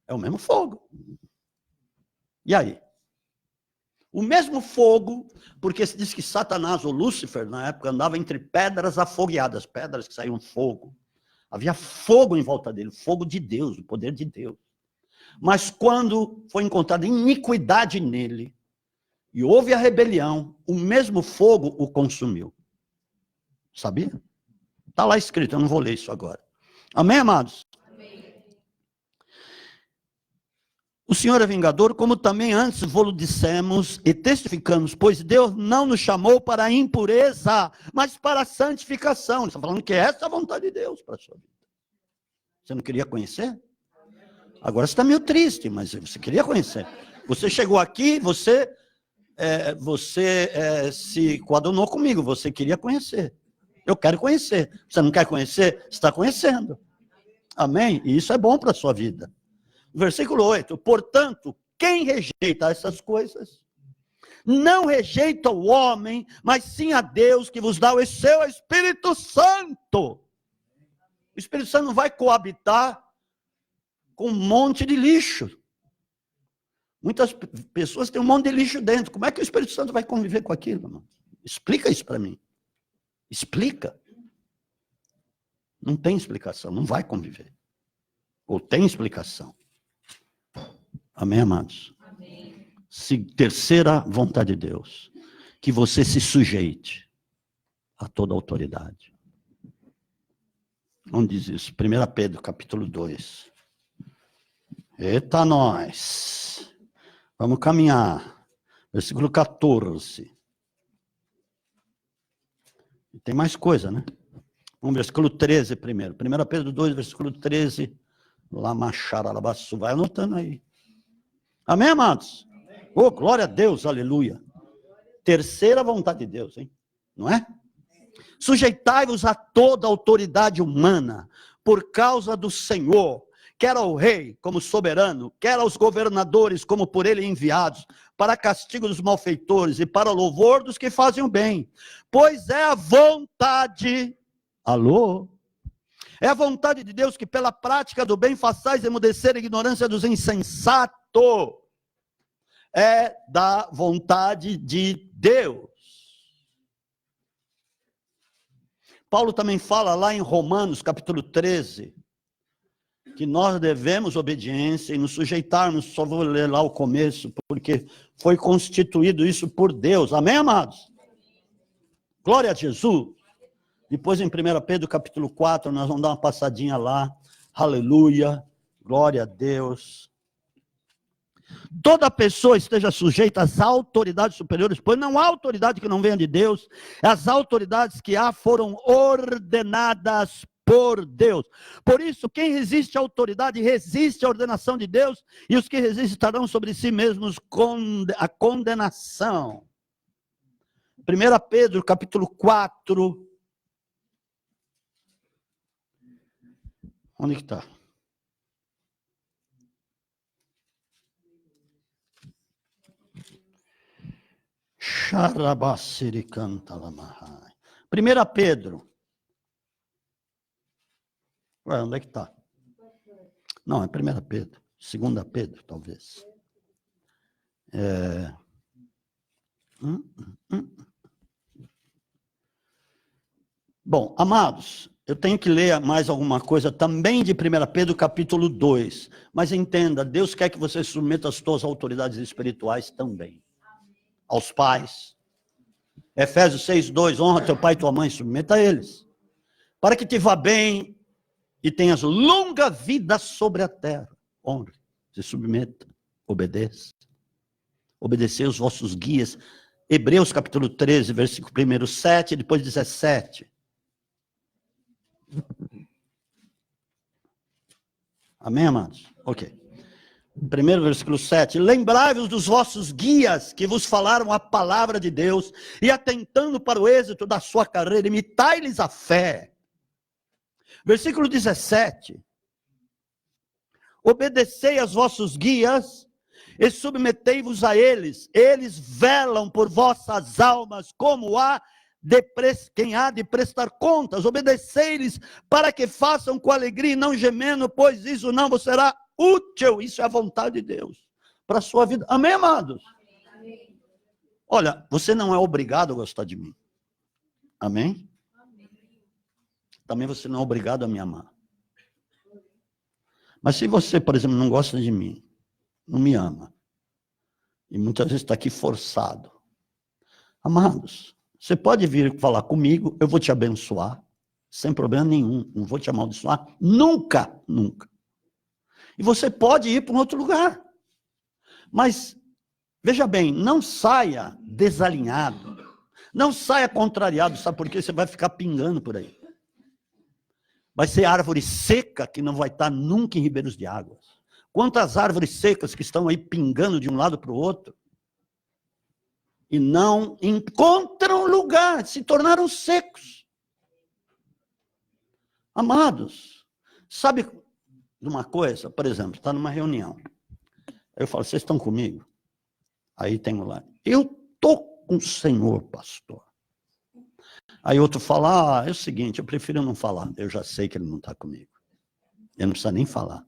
Speaker 1: É o mesmo fogo. E aí? O mesmo fogo, porque se diz que Satanás, ou Lúcifer, na época, andava entre pedras afogueadas, pedras que saíam fogo. Havia fogo em volta dele, fogo de Deus, o poder de Deus. Mas quando foi encontrada iniquidade nele, e houve a rebelião, o mesmo fogo o consumiu. Sabia? Está lá escrito, eu não vou ler isso agora. Amém, amados? Amém. O Senhor é vingador, como também antes vos dissemos e testificamos, pois Deus não nos chamou para a impureza, mas para a santificação. Ele está falando que essa é a vontade de Deus para a sua vida. Você não queria conhecer? Agora você está meio triste, mas você queria conhecer. Você chegou aqui, você se coadunou comigo, você queria conhecer. Eu quero conhecer. Você não quer conhecer? Você está conhecendo. Amém? E isso é bom para a sua vida. Versículo 8. Portanto, quem rejeita essas coisas, não rejeita o homem, mas sim a Deus que vos dá o seu Espírito Santo. O Espírito Santo não vai coabitar com um monte de lixo. Muitas pessoas têm um monte de lixo dentro. Como é que o Espírito Santo vai conviver com aquilo, irmão? Explica isso para mim. Explica. Não tem explicação, não vai conviver. Ou tem explicação. Amém, amados? Amém. Terceira vontade de Deus, que você se sujeite a toda autoridade. Onde diz isso? 1 Pedro, capítulo 2. Eita, nós. Vamos caminhar. Versículo 14. Tem mais coisa, né? Vamos, versículo 13 primeiro. 1 Pedro 2, versículo 13. Lamacharalabassu. Vai anotando aí. Amém, amados? Oh, glória a Deus, aleluia. Terceira vontade de Deus, hein? Não é? Sujeitai-vos a toda autoridade humana, por causa do Senhor, quer ao rei como soberano, quer aos governadores como por ele enviados, para castigo dos malfeitores e para louvor dos que fazem o bem. Pois é a vontade, é a vontade de Deus que pela prática do bem façais emudecer a ignorância dos insensatos. É da vontade de Deus. Paulo também fala lá em Romanos, capítulo 13, que nós devemos obediência e nos sujeitarmos, só vou ler lá o começo, porque foi constituído isso por Deus. Amém, amados? Glória a Jesus. Depois em 1 Pedro, capítulo 4, nós vamos dar uma passadinha lá. Aleluia. Glória a Deus. Toda pessoa esteja sujeita às autoridades superiores, pois não há autoridade que não venha de Deus. As autoridades que há foram ordenadas por Deus. Por isso, quem resiste à autoridade, resiste à ordenação de Deus, e os que resistem estarão sobre si mesmos a condenação. 1 Pedro, capítulo 4. Onde que está? Xarabasiricanta-lamahai. 1 Pedro. Ué, onde é que está? Não, é 1 Pedro. 2 Pedro, talvez. Bom, amados, eu tenho que ler mais alguma coisa também de 1 Pedro, capítulo 2. Mas entenda, Deus quer que você submeta as suas autoridades espirituais também. Aos pais. Efésios 6:2, honra teu pai e tua mãe, submeta a eles. Para que te vá bem e tenhas longa vida sobre a terra. Honre, se submeta, obedeça. Obedecei os vossos guias. Hebreus capítulo 13, versículo 1, 7, depois 17. Amém, amados? Ok. Primeiro versículo 7. Lembrai-vos dos vossos guias que vos falaram a palavra de Deus e atentando para o êxito da sua carreira, imitai-lhes a fé. Versículo 17. Obedecei aos vossos guias e submetei-vos a eles. Eles velam por vossas almas como quem há de prestar contas. Obedecei-lhes para que façam com alegria e não gemendo, pois isso não vos será útil. Isso é a vontade de Deus para a sua vida. Amém, amados? Amém. Olha, você não é obrigado a gostar de mim. Amém? Também você não é obrigado a me amar. Mas se você, por exemplo, não gosta de mim, não me ama, e muitas vezes está aqui forçado, amados, você pode vir falar comigo, eu vou te abençoar, sem problema nenhum, não vou te amaldiçoar, nunca, nunca. E você pode ir para um outro lugar. Mas, veja bem, não saia desalinhado, não saia contrariado, sabe por quê? Você vai ficar pingando por aí. Vai ser árvore seca que não vai estar nunca em ribeiros de águas. Quantas árvores secas que estão aí pingando de um lado para o outro e não encontram lugar, se tornaram secos. Amados, sabe de uma coisa? Por exemplo, está numa reunião. Eu falo, vocês estão comigo? Aí tem lá, eu estou com o Senhor, pastor. Aí outro fala, é o seguinte, eu prefiro não falar. Eu já sei que ele não está comigo. Ele não precisa nem falar.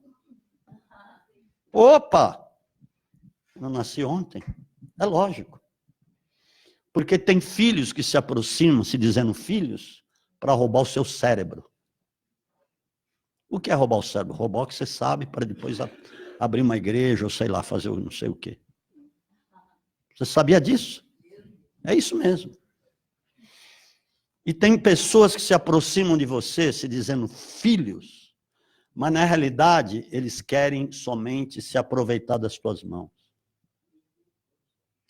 Speaker 1: Opa! Eu nasci ontem. É lógico. Porque tem filhos que se aproximam, se dizendo filhos, para roubar o seu cérebro. O que é roubar o cérebro? Roubar o que você sabe para depois abrir uma igreja, ou sei lá, fazer não sei o quê. Você sabia disso? É isso mesmo. E tem pessoas que se aproximam de você, se dizendo filhos, mas na realidade eles querem somente se aproveitar das tuas mãos.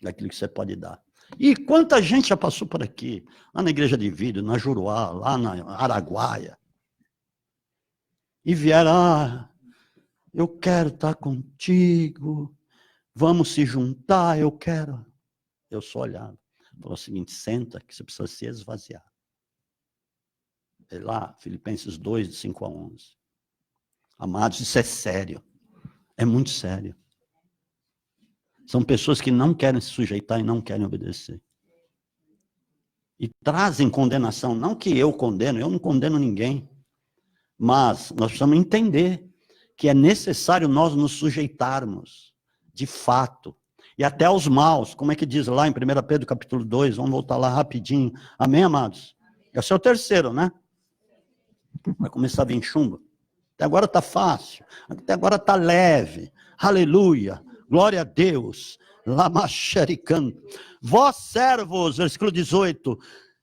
Speaker 1: Daquilo que você pode dar. E quanta gente já passou por aqui, lá na Igreja de Vida, na Juruá, lá na Araguaia, e vieram, eu quero estar contigo, vamos se juntar, eu quero. Eu só olhava. Falou o seguinte, senta que você precisa se esvaziar. É lá, Filipenses 2, de 5 a 11. Amados, isso é sério. É muito sério. São pessoas que não querem se sujeitar e não querem obedecer. E trazem condenação. Não que eu condeno, eu não condeno ninguém. Mas nós precisamos entender que é necessário nós nos sujeitarmos, de fato. E até aos maus, como é que diz lá em 1 Pedro capítulo 2, vamos voltar lá rapidinho. Amém, amados? Esse é o terceiro, né? Vai começar a vir chumbo. Até agora está fácil, até agora está leve. Aleluia, glória a Deus. Lamacharican. Vós servos, versículo 18,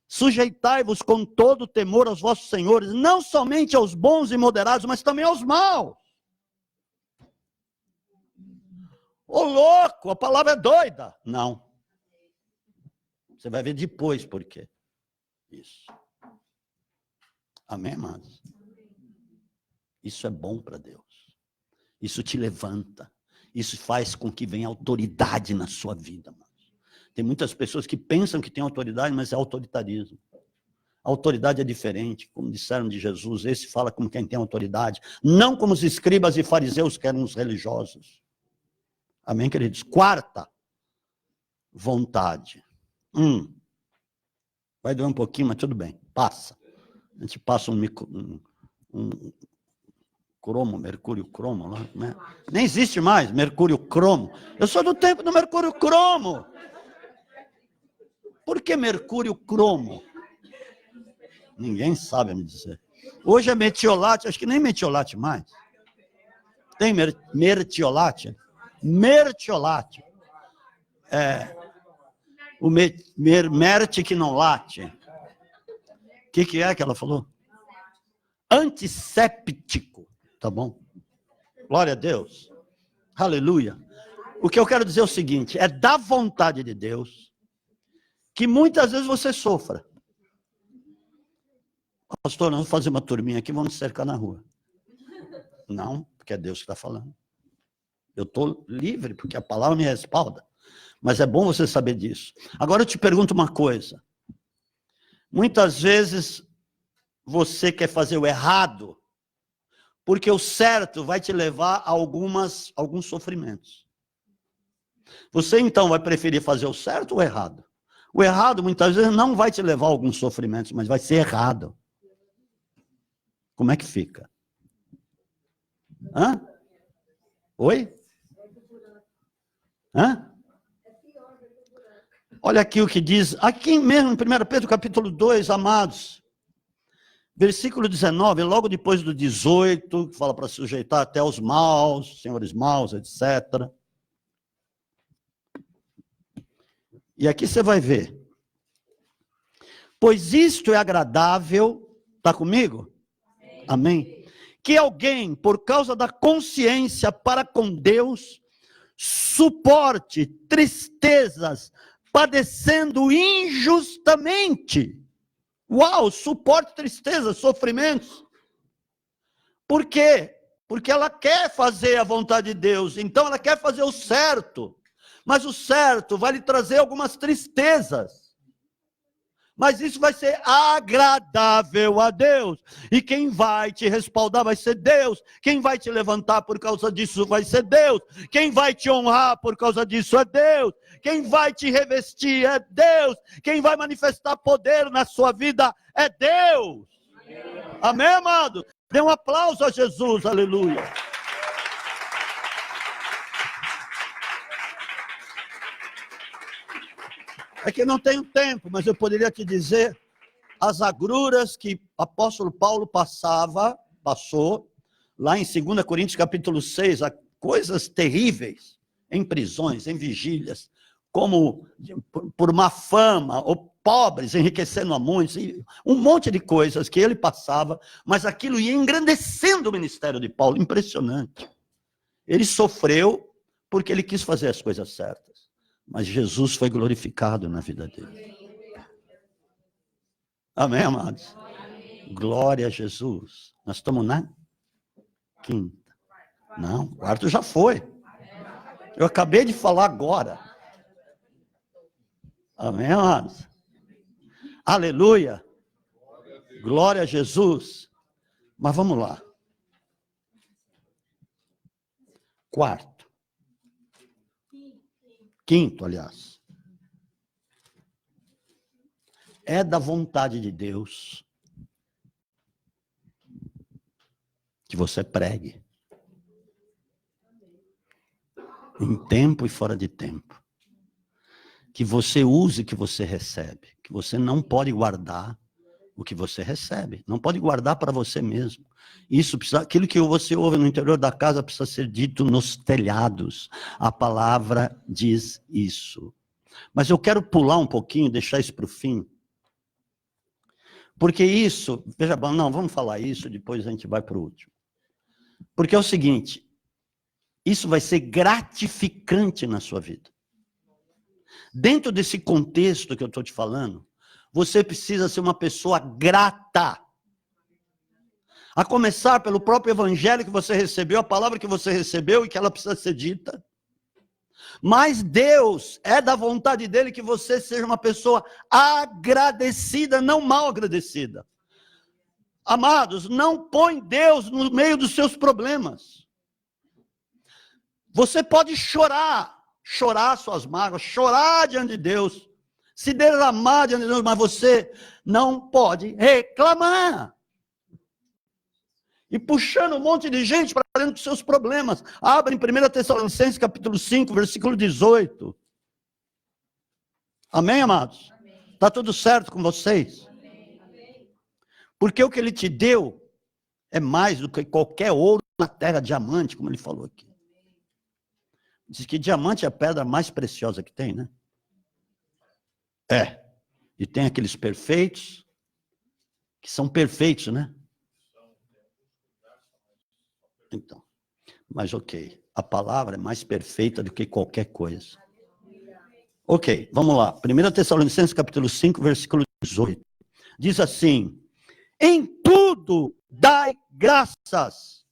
Speaker 1: sujeitai-vos com todo temor aos vossos senhores, não somente aos bons e moderados, mas também aos maus. Ô louco, a palavra é doida. Não. Você vai ver depois por quê. Isso. Amém, amados? Isso é bom para Deus. Isso te levanta. Isso faz com que venha autoridade na sua vida, amados. Tem muitas pessoas que pensam que tem autoridade, mas é autoritarismo. A autoridade é diferente, como disseram de Jesus, esse fala como quem tem autoridade, não como os escribas e fariseus que eram os religiosos. Amém, queridos? Quarta, vontade. Vai doer um pouquinho, mas tudo bem, passa. A gente passa um cromo, mercúrio cromo lá, né? Nem existe mais mercúrio cromo. Eu sou do tempo do mercúrio cromo. Por que mercúrio cromo? Ninguém sabe me dizer. Hoje é metiolate, acho que nem metiolate mais. Tem mertiolate? Mertiolate. É, o merte que não late. O que é que ela falou? Antisséptico, tá bom? Glória a Deus. Aleluia. O que eu quero dizer é o seguinte, é da vontade de Deus que muitas vezes você sofra. Pastor, nós vamos fazer uma turminha aqui, vamos cercar na rua. Não, porque é Deus que está falando. Eu estou livre, porque a palavra me respalda. Mas é bom você saber disso. Agora eu te pergunto uma coisa. Muitas vezes você quer fazer o errado, porque o certo vai te levar a alguns sofrimentos. Você então vai preferir fazer o certo ou o errado? O errado muitas vezes não vai te levar a alguns sofrimentos, mas vai ser errado. Como é que fica? Hã? Oi? Hã? Olha aqui o que diz, aqui mesmo em 1 Pedro capítulo 2, amados, versículo 19, logo depois do 18, que fala para sujeitar até aos maus, senhores maus, etc. E aqui você vai ver. Pois isto é agradável, está comigo? Amém? Que alguém, por causa da consciência para com Deus, suporte tristezas, padecendo injustamente. Uau, suporte tristezas, sofrimentos. Por quê? Porque ela quer fazer a vontade de Deus, então ela quer fazer o certo. Mas o certo vai lhe trazer algumas tristezas. Mas isso vai ser agradável a Deus. E quem vai te respaldar vai ser Deus. Quem vai te levantar por causa disso vai ser Deus. Quem vai te honrar por causa disso é Deus. Quem vai te revestir é Deus. Quem vai manifestar poder na sua vida é Deus. Amém, amado? Dê um aplauso a Jesus, aleluia. É que eu não tenho tempo, mas eu poderia te dizer as agruras que o apóstolo Paulo passou, lá em 2 Coríntios capítulo 6, coisas terríveis, em prisões, em vigílias, como por má fama, ou pobres enriquecendo a muitos, um monte de coisas que ele passava, mas aquilo ia engrandecendo o ministério de Paulo, impressionante. Ele sofreu porque ele quis fazer as coisas certas. Mas Jesus foi glorificado na vida dele. Amém, amados? Amém. Glória a Jesus. Nós estamos na quinta. Não, o quarto já foi. Eu acabei de falar agora. Amém, amados? Aleluia. Glória a Jesus. Mas vamos lá. Quarto. Quinto, aliás. É da vontade de Deus que você pregue. Em tempo e fora de tempo. Que você use o que você recebe. Que você não pode guardar o que você recebe. Não pode guardar para você mesmo. Isso precisa, aquilo que você ouve no interior da casa precisa ser dito nos telhados. A palavra diz isso. Mas eu quero pular um pouquinho, deixar isso para o fim. Porque isso, veja bem, não, vamos falar isso, depois a gente vai para o último. Porque é o seguinte, isso vai ser gratificante na sua vida. Dentro desse contexto que eu estou te falando, você precisa ser uma pessoa grata. A começar pelo próprio evangelho que você recebeu, a palavra que você recebeu e que ela precisa ser dita. Mas Deus, é da vontade dele que você seja uma pessoa agradecida, não mal agradecida. Amados, não põe Deus no meio dos seus problemas. Você pode chorar suas mágoas, chorar diante de Deus, se derramar diante de Deus, mas você não pode reclamar. E puxando um monte de gente para dentro dos seus problemas. Abre em 1 Tessalonicenses capítulo 5, versículo 18. Amém, amados? Está tudo certo com vocês? Amém. Porque o que ele te deu é mais do que qualquer ouro na terra, diamante, como ele falou aqui. Diz que diamante é a pedra mais preciosa que tem, né? É. E tem aqueles perfeitos, que são perfeitos, né? Então, mas ok, a palavra é mais perfeita do que qualquer coisa. Ok, vamos lá. 1 Tessalonicenses capítulo 5, versículo 18. Diz assim, em tudo dai graças.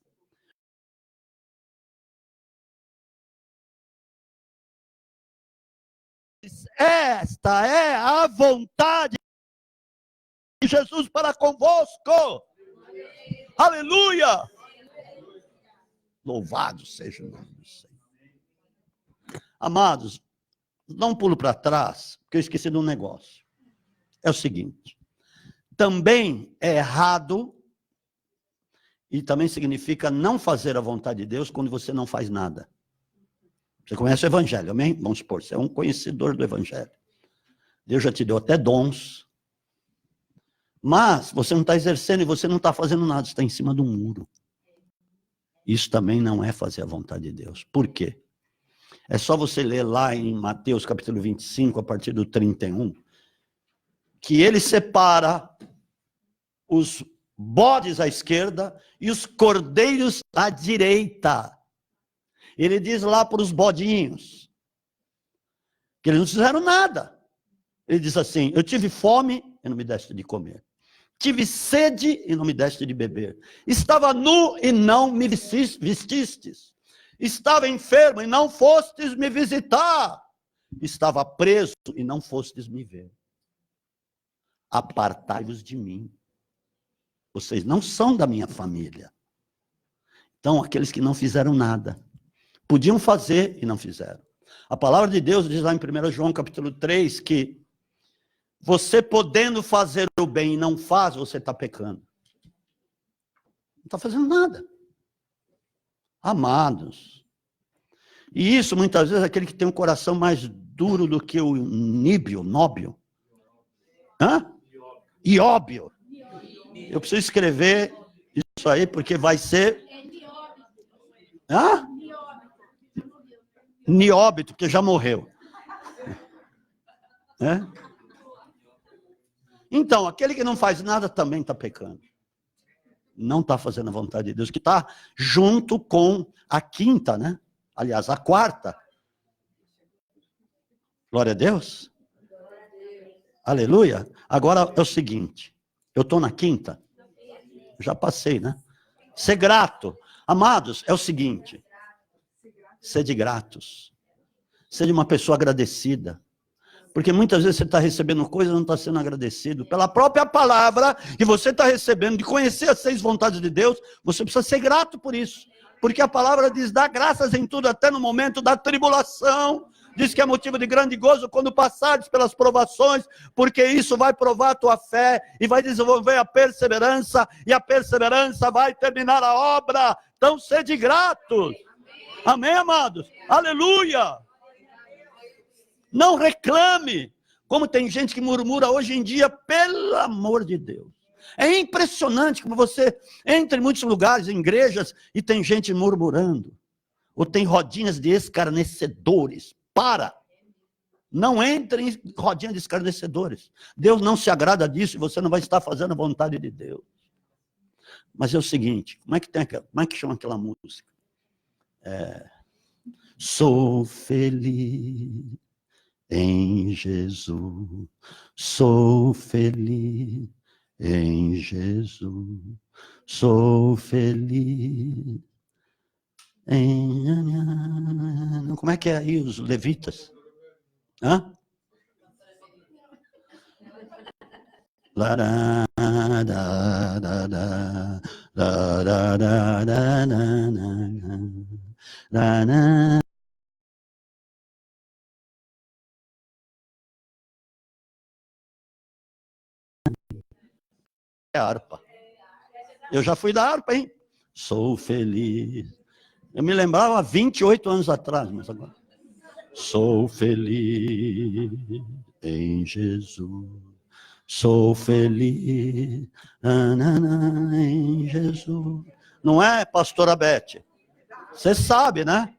Speaker 1: Esta é a vontade de Jesus para convosco. Aleluia! Louvado seja o nome do Senhor. Amados, dá um pulo para trás, porque eu esqueci de um negócio. É o seguinte, também é errado, e também significa não fazer a vontade de Deus quando você não faz nada. Você conhece o Evangelho, amém? Vamos supor, você é um conhecedor do Evangelho. Deus já te deu até dons. Mas você não está exercendo e você não está fazendo nada, você está em cima de um muro. Isso também não é fazer a vontade de Deus. Por quê? É só você ler lá em Mateus capítulo 25, a partir do 31, que ele separa os bodes à esquerda e os cordeiros à direita. Ele diz lá para os bodinhos que eles não fizeram nada. Ele diz assim: eu tive fome e não me deste de comer. Tive sede e não me deste de beber. Estava nu e não me vestistes. Estava enfermo e não fostes me visitar. Estava preso e não fostes me ver. Apartai-vos de mim. Vocês não são da minha família. Então, aqueles que não fizeram nada. Podiam fazer e não fizeram. A palavra de Deus diz lá em 1 João capítulo 3 que você podendo fazer o bem e não faz, você está pecando. Não está fazendo nada. Amados. E isso, muitas vezes, é aquele que tem um coração mais duro do que o nóbio. Hã? Ióbio. Eu preciso escrever isso aí, porque vai ser... Hã? Nióbito, porque já morreu. É? Então, aquele que não faz nada também está pecando. Não está fazendo a vontade de Deus, que está junto com a quinta, né? Aliás, a quarta. Glória a Deus. Aleluia. Agora é o seguinte, eu estou na quinta, já passei, né? Ser grato. Amados, é o seguinte, sede gratos. Seja uma pessoa agradecida. Porque muitas vezes você está recebendo coisas e não está sendo agradecido. Pela própria palavra que você está recebendo, de conhecer as 6 vontades de Deus, você precisa ser grato por isso. Porque a palavra diz, dá graças em tudo, até no momento da tribulação. Diz que é motivo de grande gozo quando passares pelas provações, porque isso vai provar a tua fé e vai desenvolver a perseverança, e a perseverança vai terminar a obra. Então, sede gratos. Amém, amados? Aleluia! Não reclame, como tem gente que murmura hoje em dia, pelo amor de Deus. É impressionante como você entra em muitos lugares, em igrejas, e tem gente murmurando. Ou tem rodinhas de escarnecedores. Para! Não entre em rodinha de escarnecedores. Deus não se agrada disso e você não vai estar fazendo a vontade de Deus. Mas é o seguinte, como é que chama aquela música? Sou feliz em Jesus, sou feliz em Jesus, sou feliz em... Como é que é aí os levitas? Hã? É harpa. Eu já fui da harpa, hein? Sou feliz. Eu me lembrava há 28 anos atrás, mas agora. Sou feliz em Jesus. Sou feliz em Jesus. Não é, pastora Beth? Você sabe, né?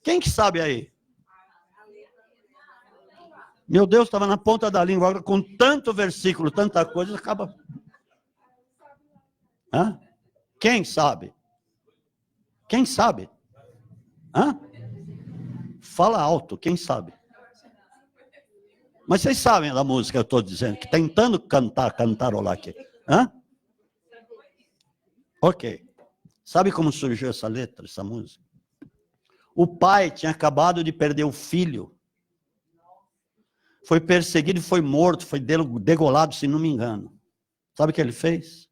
Speaker 1: Quem que sabe aí? Meu Deus, estava na ponta da língua, agora com tanto versículo, tanta coisa, acaba... Hã? Quem sabe? Quem sabe? Hã? Fala alto, quem sabe? Mas vocês sabem da música que eu estou dizendo, que tentando cantarolar aqui. Hã? Ok. Sabe como surgiu essa letra, essa música? O pai tinha acabado de perder o filho. Foi perseguido e foi morto, foi degolado, se não me engano. Sabe o que ele fez?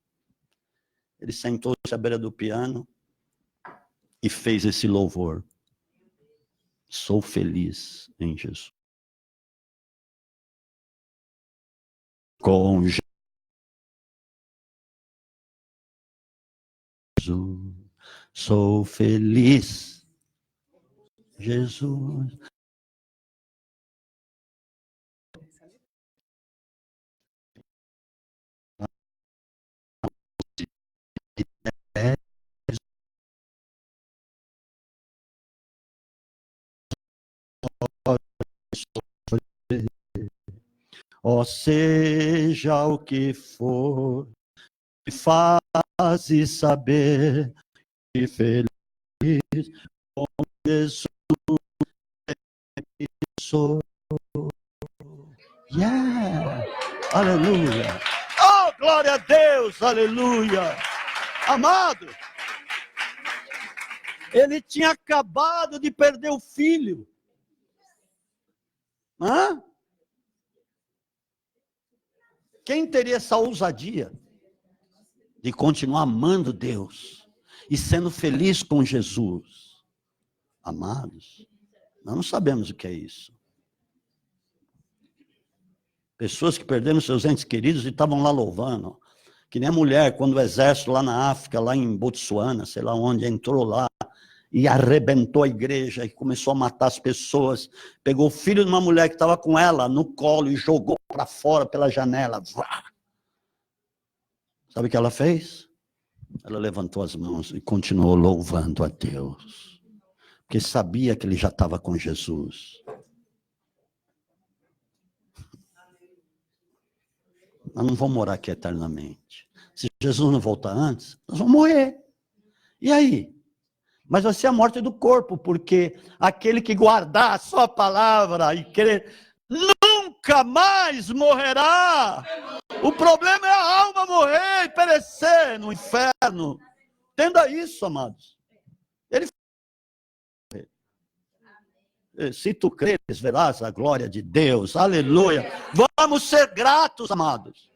Speaker 1: Ele sentou-se à beira do piano e fez esse louvor. Sou feliz em Jesus. Com Jesus, sou feliz. Jesus. sofrer. Ó, seja o que for, me faz saber que feliz com Jesus sou. Yeah! Aleluia! Oh, glória a Deus! Aleluia! Amado, ele tinha acabado de perder o filho. Hã? Quem teria essa ousadia de continuar amando Deus e sendo feliz com Jesus? Amados, nós não sabemos o que é isso. Pessoas que perderam seus entes queridos e estavam lá louvando. Que nem a mulher, quando o exército lá na África, lá em Botsuana, sei lá onde, entrou lá e arrebentou a igreja e começou a matar as pessoas. Pegou o filho de uma mulher que estava com ela no colo e jogou para fora pela janela. Sabe o que ela fez? Ela levantou as mãos e continuou louvando a Deus. Porque sabia que ele já estava com Jesus. Nós não vamos morar aqui eternamente. Se Jesus não voltar antes, nós vamos morrer. E aí? Mas vai ser a morte do corpo, porque aquele que guardar a sua palavra e crer, nunca mais morrerá. O problema é a alma morrer e perecer no inferno. Entenda isso, amados. Ele se tu creres, verás a glória de Deus. Aleluia. Vamos ser gratos, amados.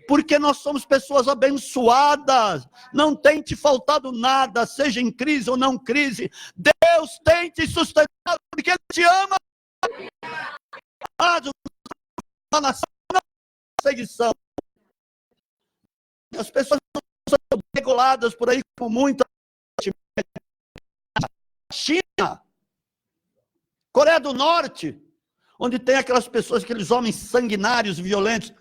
Speaker 1: Porque nós somos pessoas abençoadas. Não tem te faltado nada, seja em crise ou não crise. Deus tem te sustentado porque Ele te ama. A nação não é perseguição. As pessoas não são reguladas por aí com muita. China, Coreia do Norte, onde tem aquelas pessoas, aqueles homens sanguinários, violentos.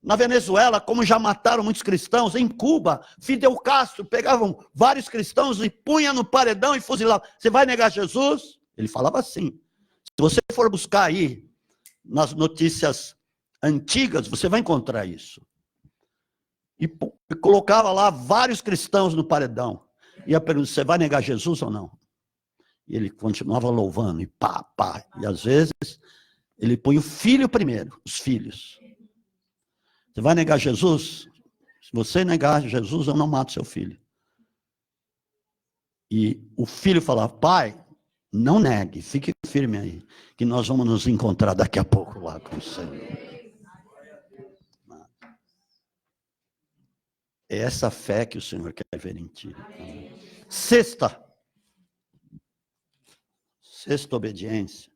Speaker 1: Na Venezuela, como já mataram muitos cristãos, em Cuba, Fidel Castro pegavam vários cristãos e punha no paredão e fuzilavam. Você vai negar Jesus? Ele falava assim. Se você for buscar aí nas notícias antigas, você vai encontrar isso. E colocava lá vários cristãos no paredão. E a pergunta, você vai negar Jesus ou não? E ele continuava louvando, e pá, pá. E às vezes, ele põe o filho primeiro, os filhos. Você vai negar Jesus? Se você negar Jesus, eu não mato seu filho. E o filho falava, pai, não negue, fique firme aí, que nós vamos nos encontrar daqui a pouco lá com o Senhor. É essa fé que o Senhor quer ver em ti. Sexta obediência.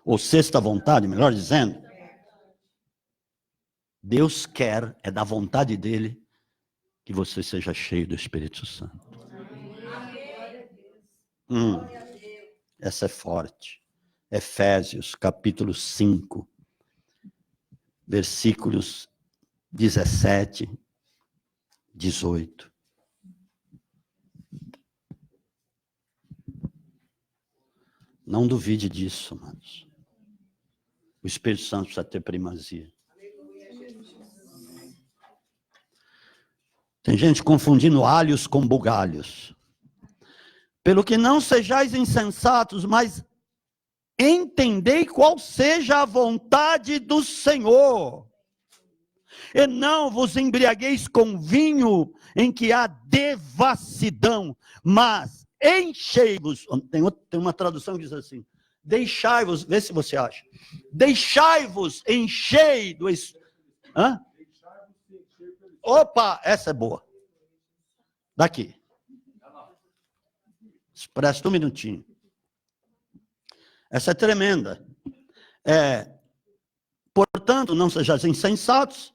Speaker 1: Ou sexta vontade, melhor dizendo. Deus quer, é da vontade dele, que você seja cheio do Espírito Santo. Essa é forte. Efésios, capítulo 5, versículos 17, 18. Não duvide disso, amados. O Espírito Santo precisa ter primazia. Tem gente confundindo alhos com bugalhos. Pelo que não sejais insensatos, mas entendei qual seja a vontade do Senhor. E não vos embriagueis com vinho em que há devassidão, mas enchei-vos. Tem uma tradução que diz assim, deixai-vos, vê se você acha. Deixai-vos encher do... Hã? Opa, essa é boa. Daqui. Presta um minutinho. Essa é tremenda. Portanto, não sejais insensatos,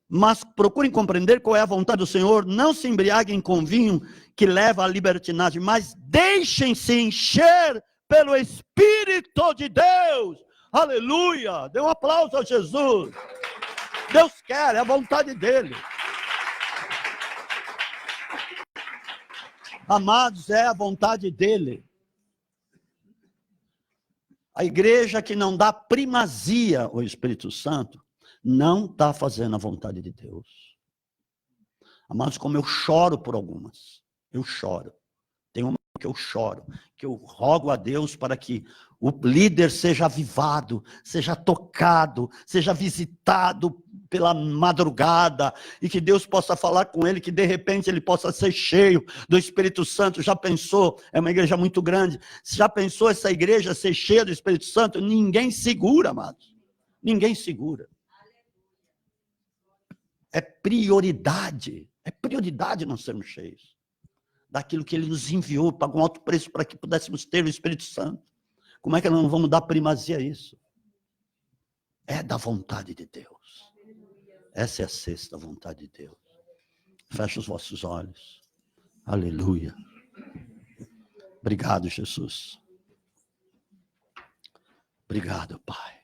Speaker 1: mas procurem compreender qual é a vontade do Senhor. Não se embriaguem com vinho que leva à libertinagem, mas deixem-se encher pelo Espírito de Deus. Aleluia! Dê um aplauso a Jesus. Deus quer, é a vontade dele. Amados, é a vontade dele. A igreja que não dá primazia ao Espírito Santo não está fazendo a vontade de Deus. Amados, como eu choro por algumas. Eu choro. Tem uma que eu choro, que eu rogo a Deus para que o líder seja avivado, seja tocado, seja visitado pela madrugada, e que Deus possa falar com ele, que de repente ele possa ser cheio do Espírito Santo. Já pensou? É uma igreja muito grande. Já pensou essa igreja ser cheia do Espírito Santo? Ninguém segura, amados. Ninguém segura. É prioridade nós sermos cheios daquilo que ele nos enviou, pagou um alto preço para que pudéssemos ter o Espírito Santo. Como é que nós não vamos dar primazia a isso? É da vontade de Deus. Essa é a sexta vontade de Deus. Feche os vossos olhos. Aleluia. Obrigado, Jesus. Obrigado, Pai.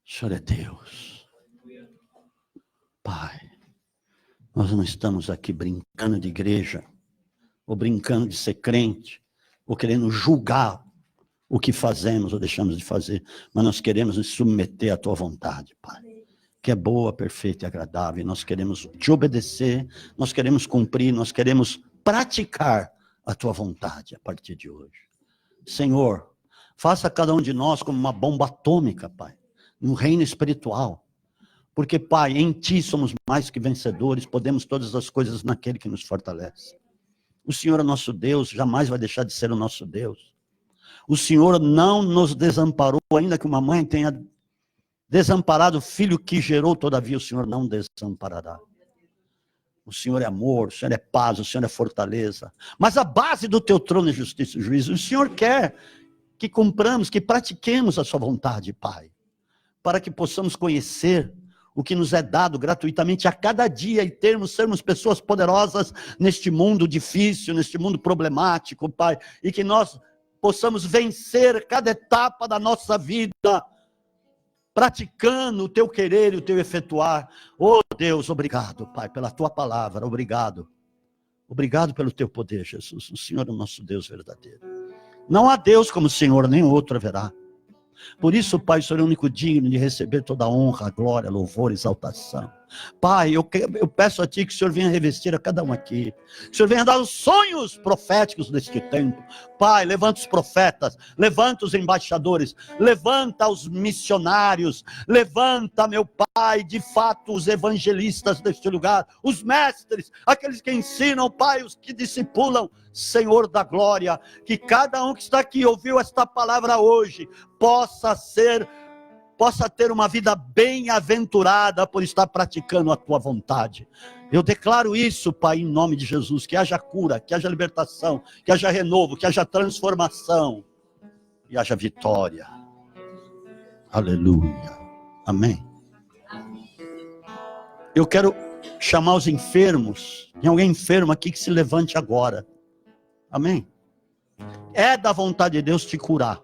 Speaker 1: O Senhor é Deus. Pai, nós não estamos aqui brincando de igreja, ou brincando de ser crente, ou querendo julgar o que fazemos ou deixamos de fazer, mas nós queremos nos submeter à tua vontade, Pai, que é boa, perfeita e agradável. Nós queremos te obedecer, nós queremos cumprir, nós queremos praticar a tua vontade a partir de hoje. Senhor, faça cada um de nós como uma bomba atômica, Pai, no reino espiritual. Porque, Pai, em Ti somos mais que vencedores, podemos todas as coisas naquele que nos fortalece. O Senhor é nosso Deus, jamais vai deixar de ser o nosso Deus. O Senhor não nos desamparou, ainda que uma mãe tenha desamparado o filho que gerou, todavia o Senhor não desamparará. O Senhor é amor, o Senhor é paz, o Senhor é fortaleza. Mas a base do teu trono é justiça e juízo. O Senhor quer que cumpramos, que pratiquemos a sua vontade, Pai, para que possamos conhecer o que nos é dado gratuitamente a cada dia e sermos pessoas poderosas neste mundo difícil, neste mundo problemático, Pai, e que nós possamos vencer cada etapa da nossa vida, praticando o teu querer e o teu efetuar. Oh Deus, obrigado, Pai, pela tua palavra, obrigado. Obrigado pelo teu poder, Jesus. O Senhor é o nosso Deus verdadeiro. Não há Deus como o Senhor, nem outro haverá. Por isso, Pai, o Senhor é o único digno de receber toda a honra, glória, louvor, exaltação. Pai, eu peço a Ti que o Senhor venha revestir a cada um aqui. Que o Senhor venha dar os sonhos proféticos deste tempo. Pai, levanta os profetas, levanta os embaixadores, levanta os missionários, levanta, meu Pai, de fato, os evangelistas deste lugar, os mestres, aqueles que ensinam, Pai, os que discipulam. Senhor da glória, que cada um que está aqui ouviu esta palavra hoje, possa ter uma vida bem-aventurada por estar praticando a tua vontade. Eu declaro isso, Pai, em nome de Jesus, que haja cura, que haja libertação, que haja renovo, que haja transformação e haja vitória. Aleluia. Amém. Eu quero chamar os enfermos. Tem alguém enfermo aqui que se levante agora. Amém? É da vontade de Deus te curar.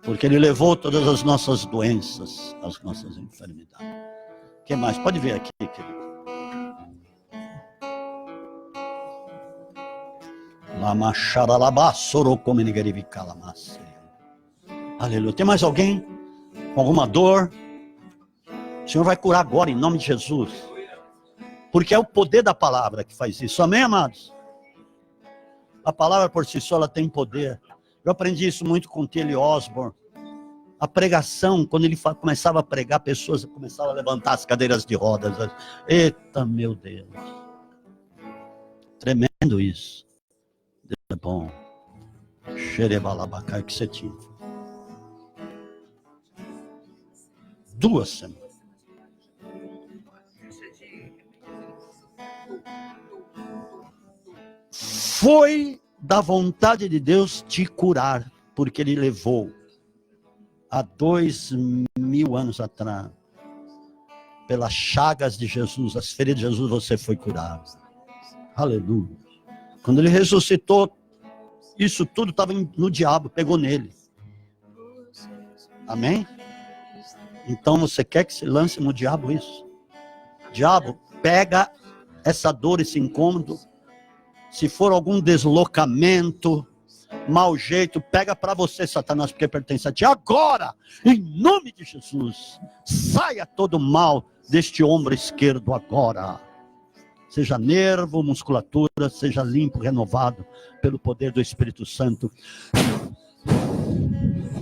Speaker 1: Porque Ele levou todas as nossas doenças, as nossas enfermidades. O que mais? Pode ver aqui, querido. Aleluia. Tem mais alguém com alguma dor? O Senhor vai curar agora, em nome de Jesus. Porque é o poder da palavra que faz isso. Amém, amados? A palavra por si só, ela tem poder. Eu aprendi isso muito com T.L. Osborne. A pregação, quando ele começava a pregar, pessoas começavam a levantar as cadeiras de rodas. Eita, meu Deus. Tremendo isso. Deus é bom. Xerebalabacai que você tinha. 2 semanas. Foi da vontade de Deus te curar, porque Ele levou há 2000 anos atrás, pelas chagas de Jesus, as feridas de Jesus, você foi curado. Aleluia. Quando Ele ressuscitou, isso tudo estava no diabo, pegou nele. Amém? Então você quer que se lance no diabo isso? Diabo, pega essa dor, esse incômodo. Se for algum deslocamento, mau jeito, pega para você, Satanás, porque pertence a ti. Agora, em nome de Jesus, saia todo mal deste ombro esquerdo agora. Seja nervo, musculatura, seja limpo, renovado pelo poder do Espírito Santo.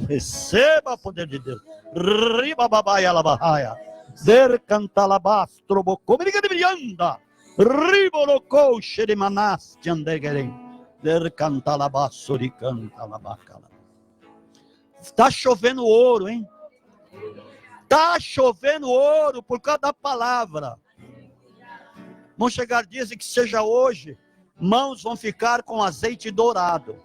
Speaker 1: Receba o poder de Deus. Riba babai alabahaia. Der cantalabastro bocomeriga de brilhanda. Ribolocou xerimanás de andegerem. Der cantalabasso de cantalabacala. Está chovendo ouro, hein? Está chovendo ouro por causa da palavra. Vão chegar dias em que seja hoje, mãos vão ficar com azeite dourado.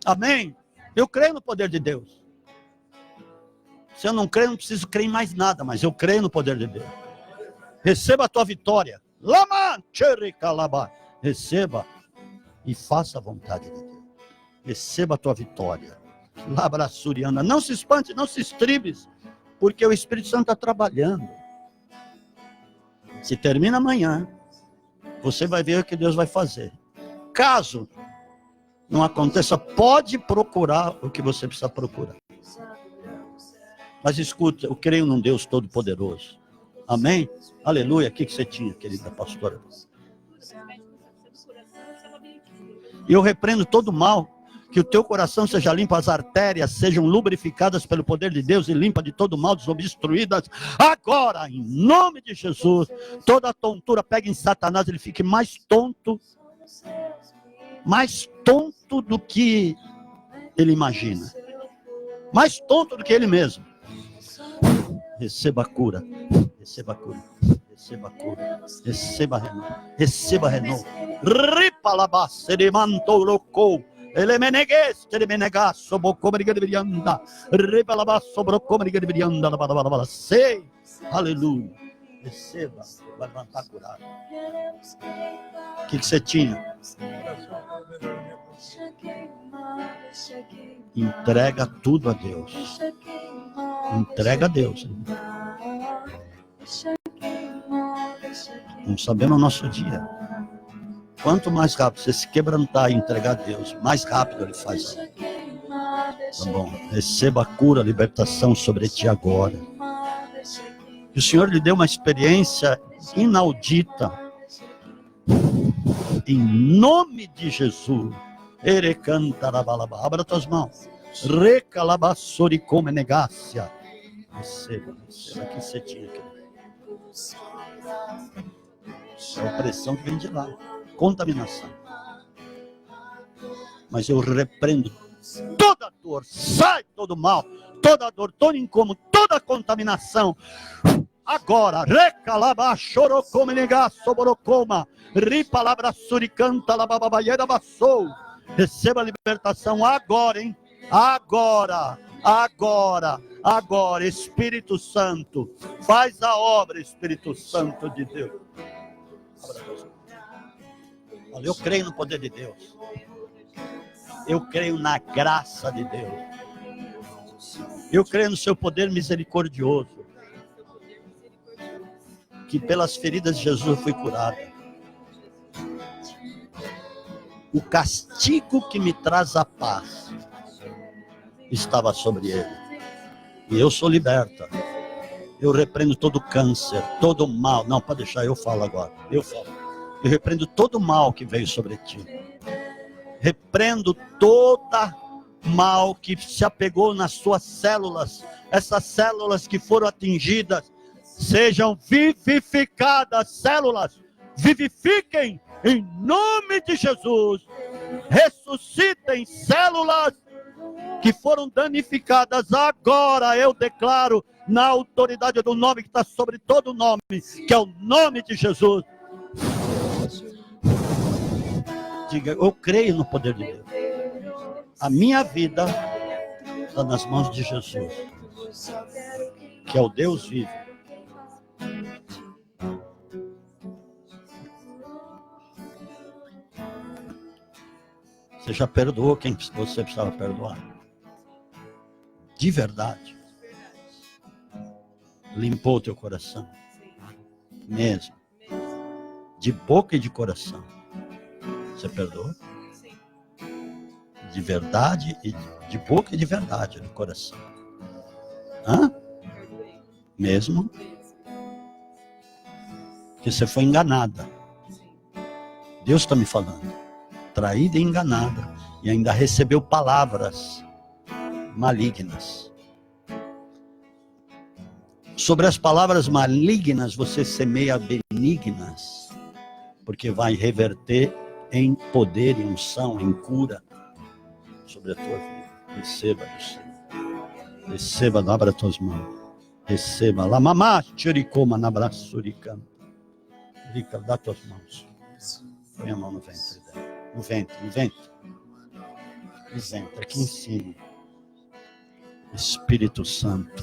Speaker 1: Amém? Eu creio no poder de Deus. Se eu não creio, não preciso crer em mais nada, mas eu creio no poder de Deus. Receba a tua vitória. Lama, tchericalaba. Receba e faça a vontade de Deus. Receba a tua vitória. Labrassuriana. Não se espante, não se estribes, porque o Espírito Santo está trabalhando. Se termina amanhã, você vai ver o que Deus vai fazer. Caso não aconteça, pode procurar o que você precisa procurar. Mas escuta, eu creio num Deus todo-poderoso. Amém? Aleluia. O que você tinha, querida pastora? E eu repreendo todo mal. Que o teu coração seja limpo, as artérias sejam lubrificadas pelo poder de Deus e limpa de todo mal, desobstruídas. Agora, em nome de Jesus, toda a tontura pega em Satanás, ele fique mais tonto do que ele imagina. Mais tonto do que ele mesmo. Receba a cura, receba a cura, receba a cura, receba a renovo, receba a renovo. Ripa labasse de mantorocou. Ele menegues, ele menegasso, bocomeriga de brilhanda, rebalabasso, brocomeriga de brilhanda, labalabala, sei, aleluia, receba, vai levantar curado. O que você tinha? Entrega tudo a Deus. Entrega a Deus. Vamos saber no nosso dia. Quanto mais rápido você se quebrantar e entregar a Deus, mais rápido Ele faz. Tá bom? Receba a cura, a libertação sobre ti agora. Que o Senhor lhe deu uma experiência inaudita. Em nome de Jesus. Abra tuas mãos. Recalabassoricomenegácia. Receba, receba. Que você tinha, querido. É a opressão que vem de lá. Contaminação. Mas eu repreendo toda dor, sai todo mal, toda dor, todo incômodo, toda contaminação. Agora, recalaba, chorocoma, negaço, borocoma, ripalabra, suricanta, labababaiera, bassou. Receba a libertação agora, hein? Agora, Espírito Santo, faz a obra, Espírito Santo de Deus. Olha, eu creio no poder de Deus. Eu creio na graça de Deus. Eu creio no seu poder misericordioso. Que pelas feridas de Jesus eu fui curado. O castigo que me traz a paz estava sobre ele. E eu sou liberta. Eu repreendo todo câncer, todo mal. Não, pode deixar, eu falo agora. Eu repreendo todo mal que veio sobre ti. Repreendo toda mal que se apegou nas suas células. Essas células que foram atingidas sejam vivificadas. Células, vivifiquem em nome de Jesus. Ressuscitem células que foram danificadas. Agora eu declaro na autoridade do nome que está sobre todo nome, que é o nome de Jesus. Diga, eu creio no poder de Deus. A minha vida está nas mãos de Jesus, que é o Deus vivo. Você já perdoou quem você precisava perdoar? De verdade. Limpou o teu coração. Mesmo. De boca e de coração. Você perdoou? de verdade, e de boca e de verdade no coração. Hã? Mesmo que você foi enganada. Deus está me falando. Traída e enganada. E ainda recebeu palavras malignas. Sobre as palavras malignas, você semeia benignas. Porque vai reverter em poder, em unção, em cura sobre a tua vida. Receba do Senhor. Receba, abra as tuas mãos. Receba. La mamá, churicoma, na braçurica. Rica, dá tuas mãos. Põe a mão no ventre dela. No ventre, no ventre. No ventre, aqui em cima. Espírito Santo,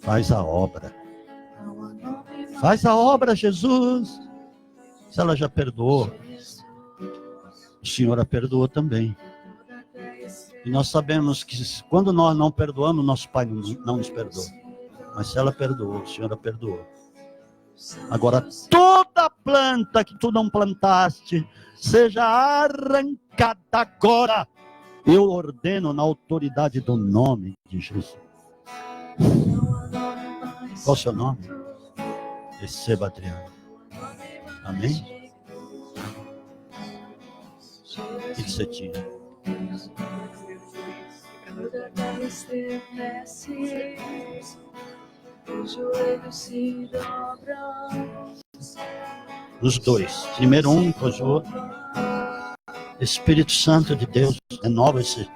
Speaker 1: faz a obra. Faz a obra, Jesus. Se ela já perdoou, o Senhor a perdoou também. E nós sabemos que quando nós não perdoamos, nosso Pai não nos perdoa. Mas se ela perdoou, o Senhor a perdoou. Agora, toda planta que tu não plantaste, seja arrancada agora. Eu ordeno na autoridade do nome de Jesus. Qual o seu nome? Receba, Adriano. Amém? O que você tinha? Os dois. Primeiro um, depois o outro. Espírito Santo de Deus, renova essa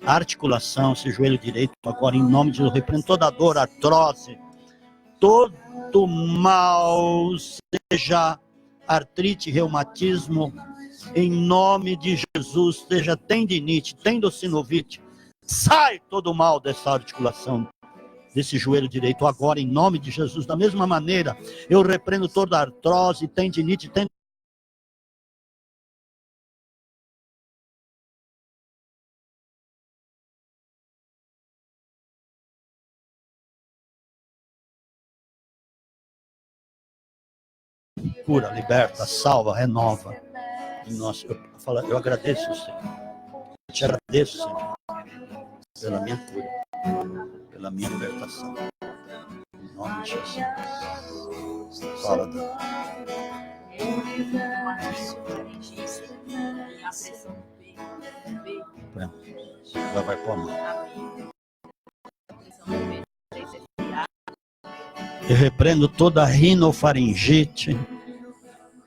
Speaker 1: articulação, esse joelho direito agora, em nome de Jesus. Repreendo toda dor, artrose, todo mal, seja artrite, reumatismo, em nome de Jesus, seja tendinite, tendocinovite, sai todo mal dessa articulação, desse joelho direito agora, em nome de Jesus. Da mesma maneira, eu repreendo toda artrose, tendinite, cura, liberta, salva, renova. Nossa, eu agradeço, Senhor. Eu te agradeço, Senhor, pela minha cura, pela minha libertação. Em nome de Jesus. Fala, Deus. Agora vai pôr a mão. Eu repreendo toda rinofaringite,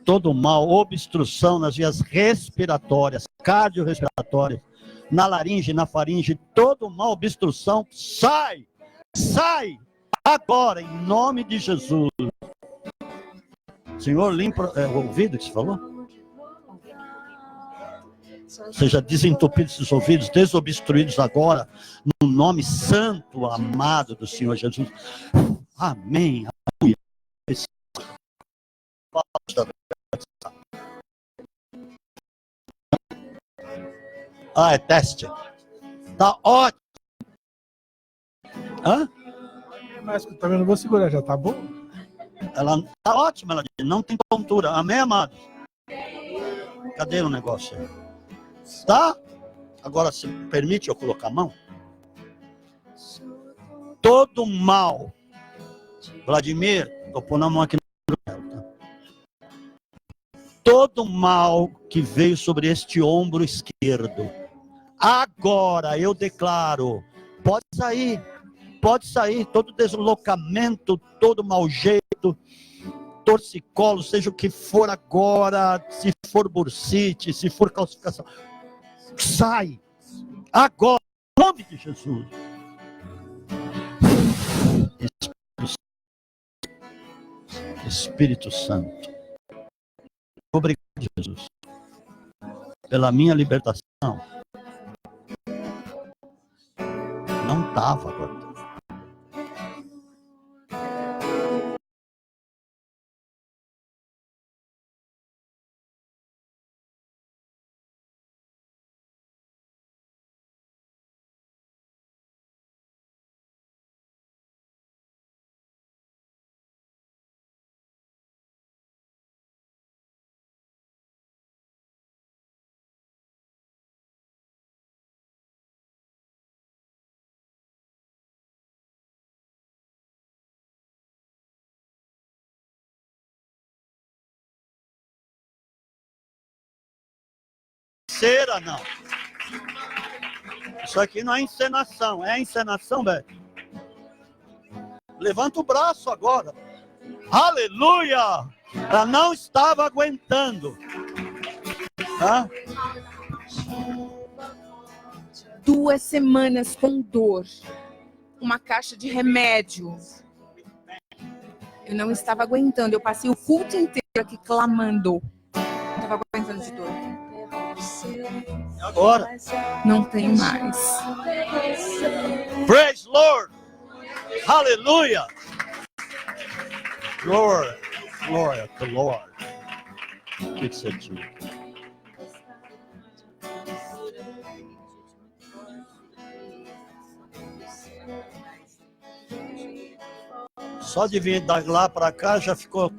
Speaker 1: todo mal, obstrução nas vias respiratórias, cardiorrespiratórias, na laringe, na faringe, todo mal, obstrução, sai, sai, agora, em nome de Jesus. Senhor, limpa o ouvido que você falou? Seja desentupido esses ouvidos, desobstruídos agora, no nome santo, amado do Senhor Jesus. Amém. Aleluia. Ah, é teste. Tá ótimo. Hã?
Speaker 2: Mas também não vou segurar, já tá bom?
Speaker 1: Ela tá ótima, ela não tem tontura. Amém, amado? Cadê o negócio aí? Tá? Agora, se permite eu colocar a mão? Todo mal. Vladimir, tô pondo a mão aqui no tá? Todo mal que veio sobre este ombro esquerdo, agora eu declaro, pode sair, todo deslocamento, todo mau jeito, torcicolo, seja o que for agora, se for bursite, se for calcificação, sai, agora, em nome de Jesus. Espírito Santo, obrigado, Jesus, pela minha libertação. Não estava agora. cera, não. Isso aqui não é encenação. É encenação, Beto? Levanta o braço agora. Aleluia! Ela não estava aguentando. Hã?
Speaker 3: 2 semanas com dor. Uma caixa de remédio. Eu não estava aguentando. Eu passei o culto inteiro aqui clamando. Não estava aguentando de dor.
Speaker 1: Agora.
Speaker 3: Não tem mais.
Speaker 1: Praise Lord. Aleluia. Glória. Glória to Lord. O que você tinha? Só de vir de lá para cá já ficou.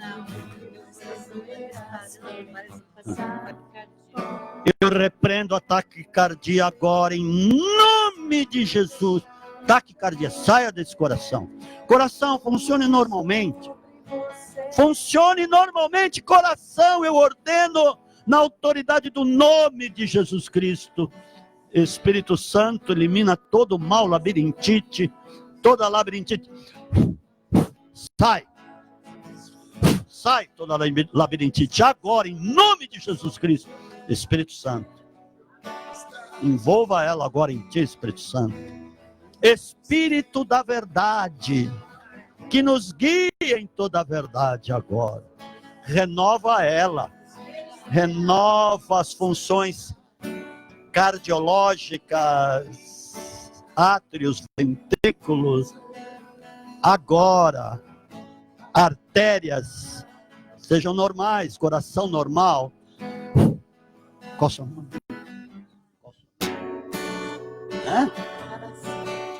Speaker 1: Eu repreendo a taquicardia agora em nome de Jesus. Taquicardia, saia desse coração. Coração, funcione normalmente. Funcione normalmente, coração. Eu ordeno na autoridade do nome de Jesus Cristo. Espírito Santo, elimina todo mal, labirintite, toda labirintite. Sai. Sai toda labirintite agora, em nome de Jesus Cristo. Espírito Santo, envolva ela agora em ti, Espírito Santo. Espírito da verdade, que nos guia em toda a verdade agora. Renova ela, renova as funções cardiológicas, átrios, ventrículos, agora, artérias, sejam normais, coração normal. Qual o seu nome?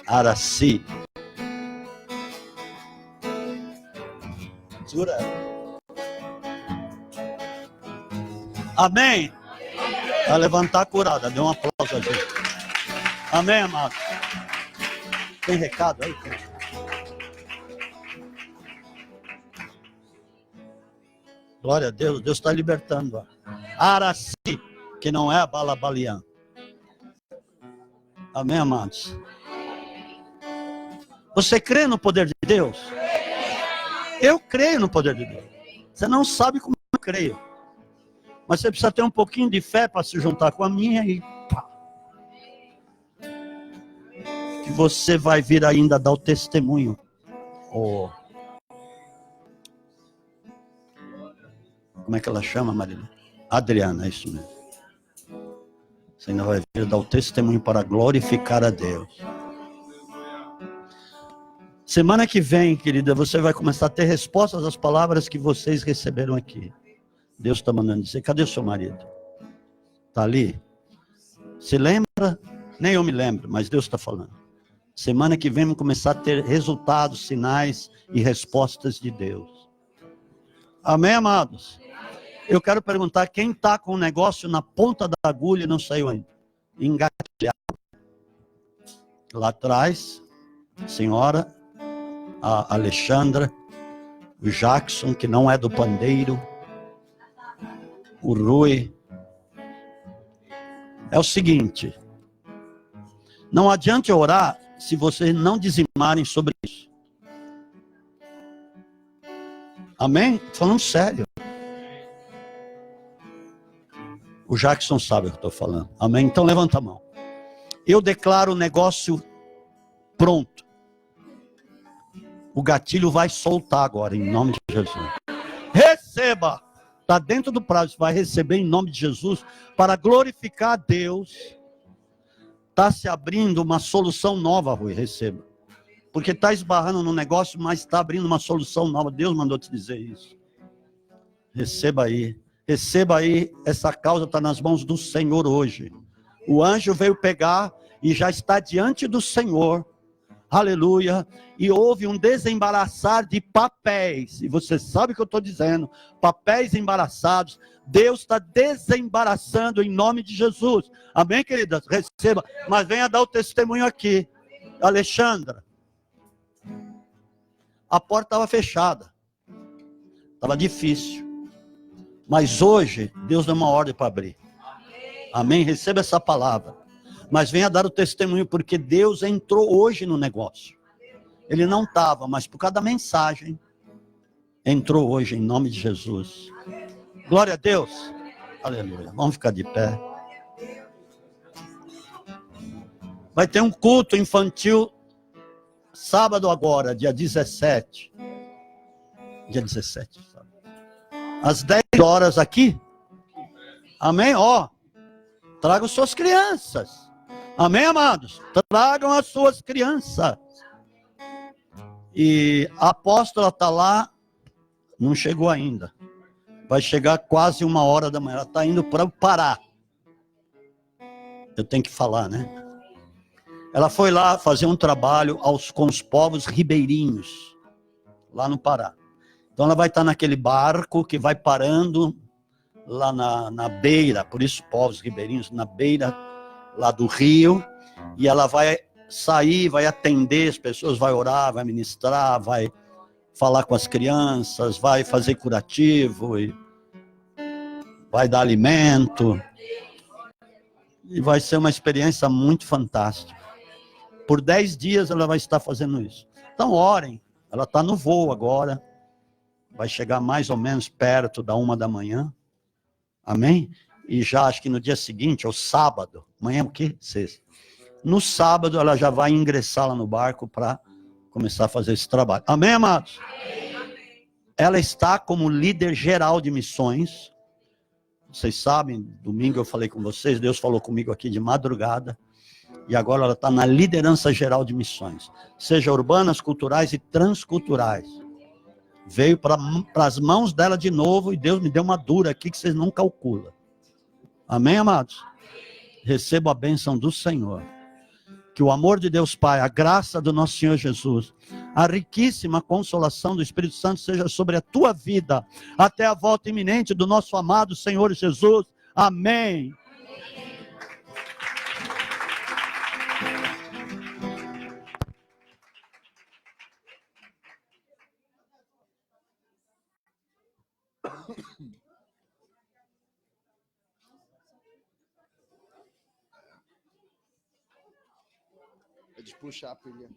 Speaker 1: Araci. Jura? Amém? Vai levantar curada. Dê um aplauso a gente. Amém, amado? Tem recado aí? Glória a Deus. Deus está libertando. Araci, que não é a Balabalian. Amém, amados? Você crê no poder de Deus? Eu creio no poder de Deus. Você não sabe como eu creio. Mas você precisa ter um pouquinho de fé para se juntar com a minha e pá. Que você vai vir ainda dar o testemunho. Oh. Como é que ela chama, Marília? Adriana, é isso mesmo. Você ainda vai vir dar o testemunho para glorificar a Deus. Semana que vem, querida, você vai começar a ter respostas às palavras que vocês receberam aqui. Deus está mandando dizer, cadê o seu marido? Está ali? Se lembra? Nem eu me lembro, mas Deus está falando. Semana que vem vamos começar a ter resultados, sinais e respostas de Deus. Amém, amados? Eu quero perguntar, quem está com o negócio na ponta da agulha e não saiu ainda? Engatilhado. Lá atrás, a senhora, a Alexandra, o Jackson, que não é do pandeiro, o Rui. É o seguinte, não adianta orar se vocês não dizimarem sobre isso. Amém? Falando sério. O Jackson sabe o que eu estou falando. Amém? Então levanta a mão. Eu declaro o negócio pronto. O gatilho vai soltar agora, em nome de Jesus. Receba! Está dentro do prazo, vai receber em nome de Jesus, para glorificar a Deus. Está se abrindo uma solução nova, Rui, receba. Porque está esbarrando no negócio, mas está abrindo uma solução nova. Deus mandou te dizer isso. Receba aí. Receba aí, essa causa está nas mãos do Senhor hoje. O anjo veio pegar e já está diante do Senhor. Aleluia. E houve um desembaraçar de papéis. E você sabe o que eu estou dizendo. Papéis embaraçados. Deus está desembaraçando em nome de Jesus. Amém, queridas? Receba. Mas venha dar o testemunho aqui. Alexandra. A porta estava fechada. Estava difícil. Mas hoje, Deus deu uma ordem para abrir. Amém? Receba essa palavra. Mas venha dar o testemunho, porque Deus entrou hoje no negócio. Ele não estava, mas por causa da mensagem, entrou hoje em nome de Jesus. Glória a Deus. Aleluia. Vamos ficar de pé. Vai ter um culto infantil sábado agora, dia 17. Dia 17, sabe? Às 10 horas aqui. Amém? Ó, tragam suas crianças. Amém, amados? Tragam as suas crianças. E a apóstola está lá, não chegou ainda. Vai chegar quase 1h da manhã. Ela está indo para o Pará. Eu tenho que falar, né? Ela foi lá fazer um trabalho com os povos ribeirinhos, lá no Pará. Então ela vai estar naquele barco que vai parando lá na beira, por isso povos ribeirinhos, na beira lá do rio, e ela vai sair, vai atender as pessoas, vai orar, vai ministrar, vai falar com as crianças, vai fazer curativo, e vai dar alimento, e vai ser uma experiência muito fantástica. Por 10 dias ela vai estar fazendo isso. Então orem, ela está no voo agora, vai chegar mais ou menos perto da 1 da manhã, amém? E já acho que no dia seguinte, ou sábado, amanhã é o quê? Sexta. No sábado ela já vai ingressar lá no barco para começar a fazer esse trabalho. Amém, amados? Ela está como líder geral de missões. Vocês sabem, domingo eu falei com vocês, Deus falou comigo aqui de madrugada. E agora ela está na liderança geral de missões. Seja urbanas, culturais e transculturais. Veio para as mãos dela de novo e Deus me deu uma dura aqui que vocês não calculam. Amém, amados? Receba a bênção do Senhor. Que o amor de Deus Pai, a graça do nosso Senhor Jesus, a riquíssima consolação do Espírito Santo seja sobre a tua vida, até a volta iminente do nosso amado Senhor Jesus. Amém.
Speaker 4: É de puxar a pilha.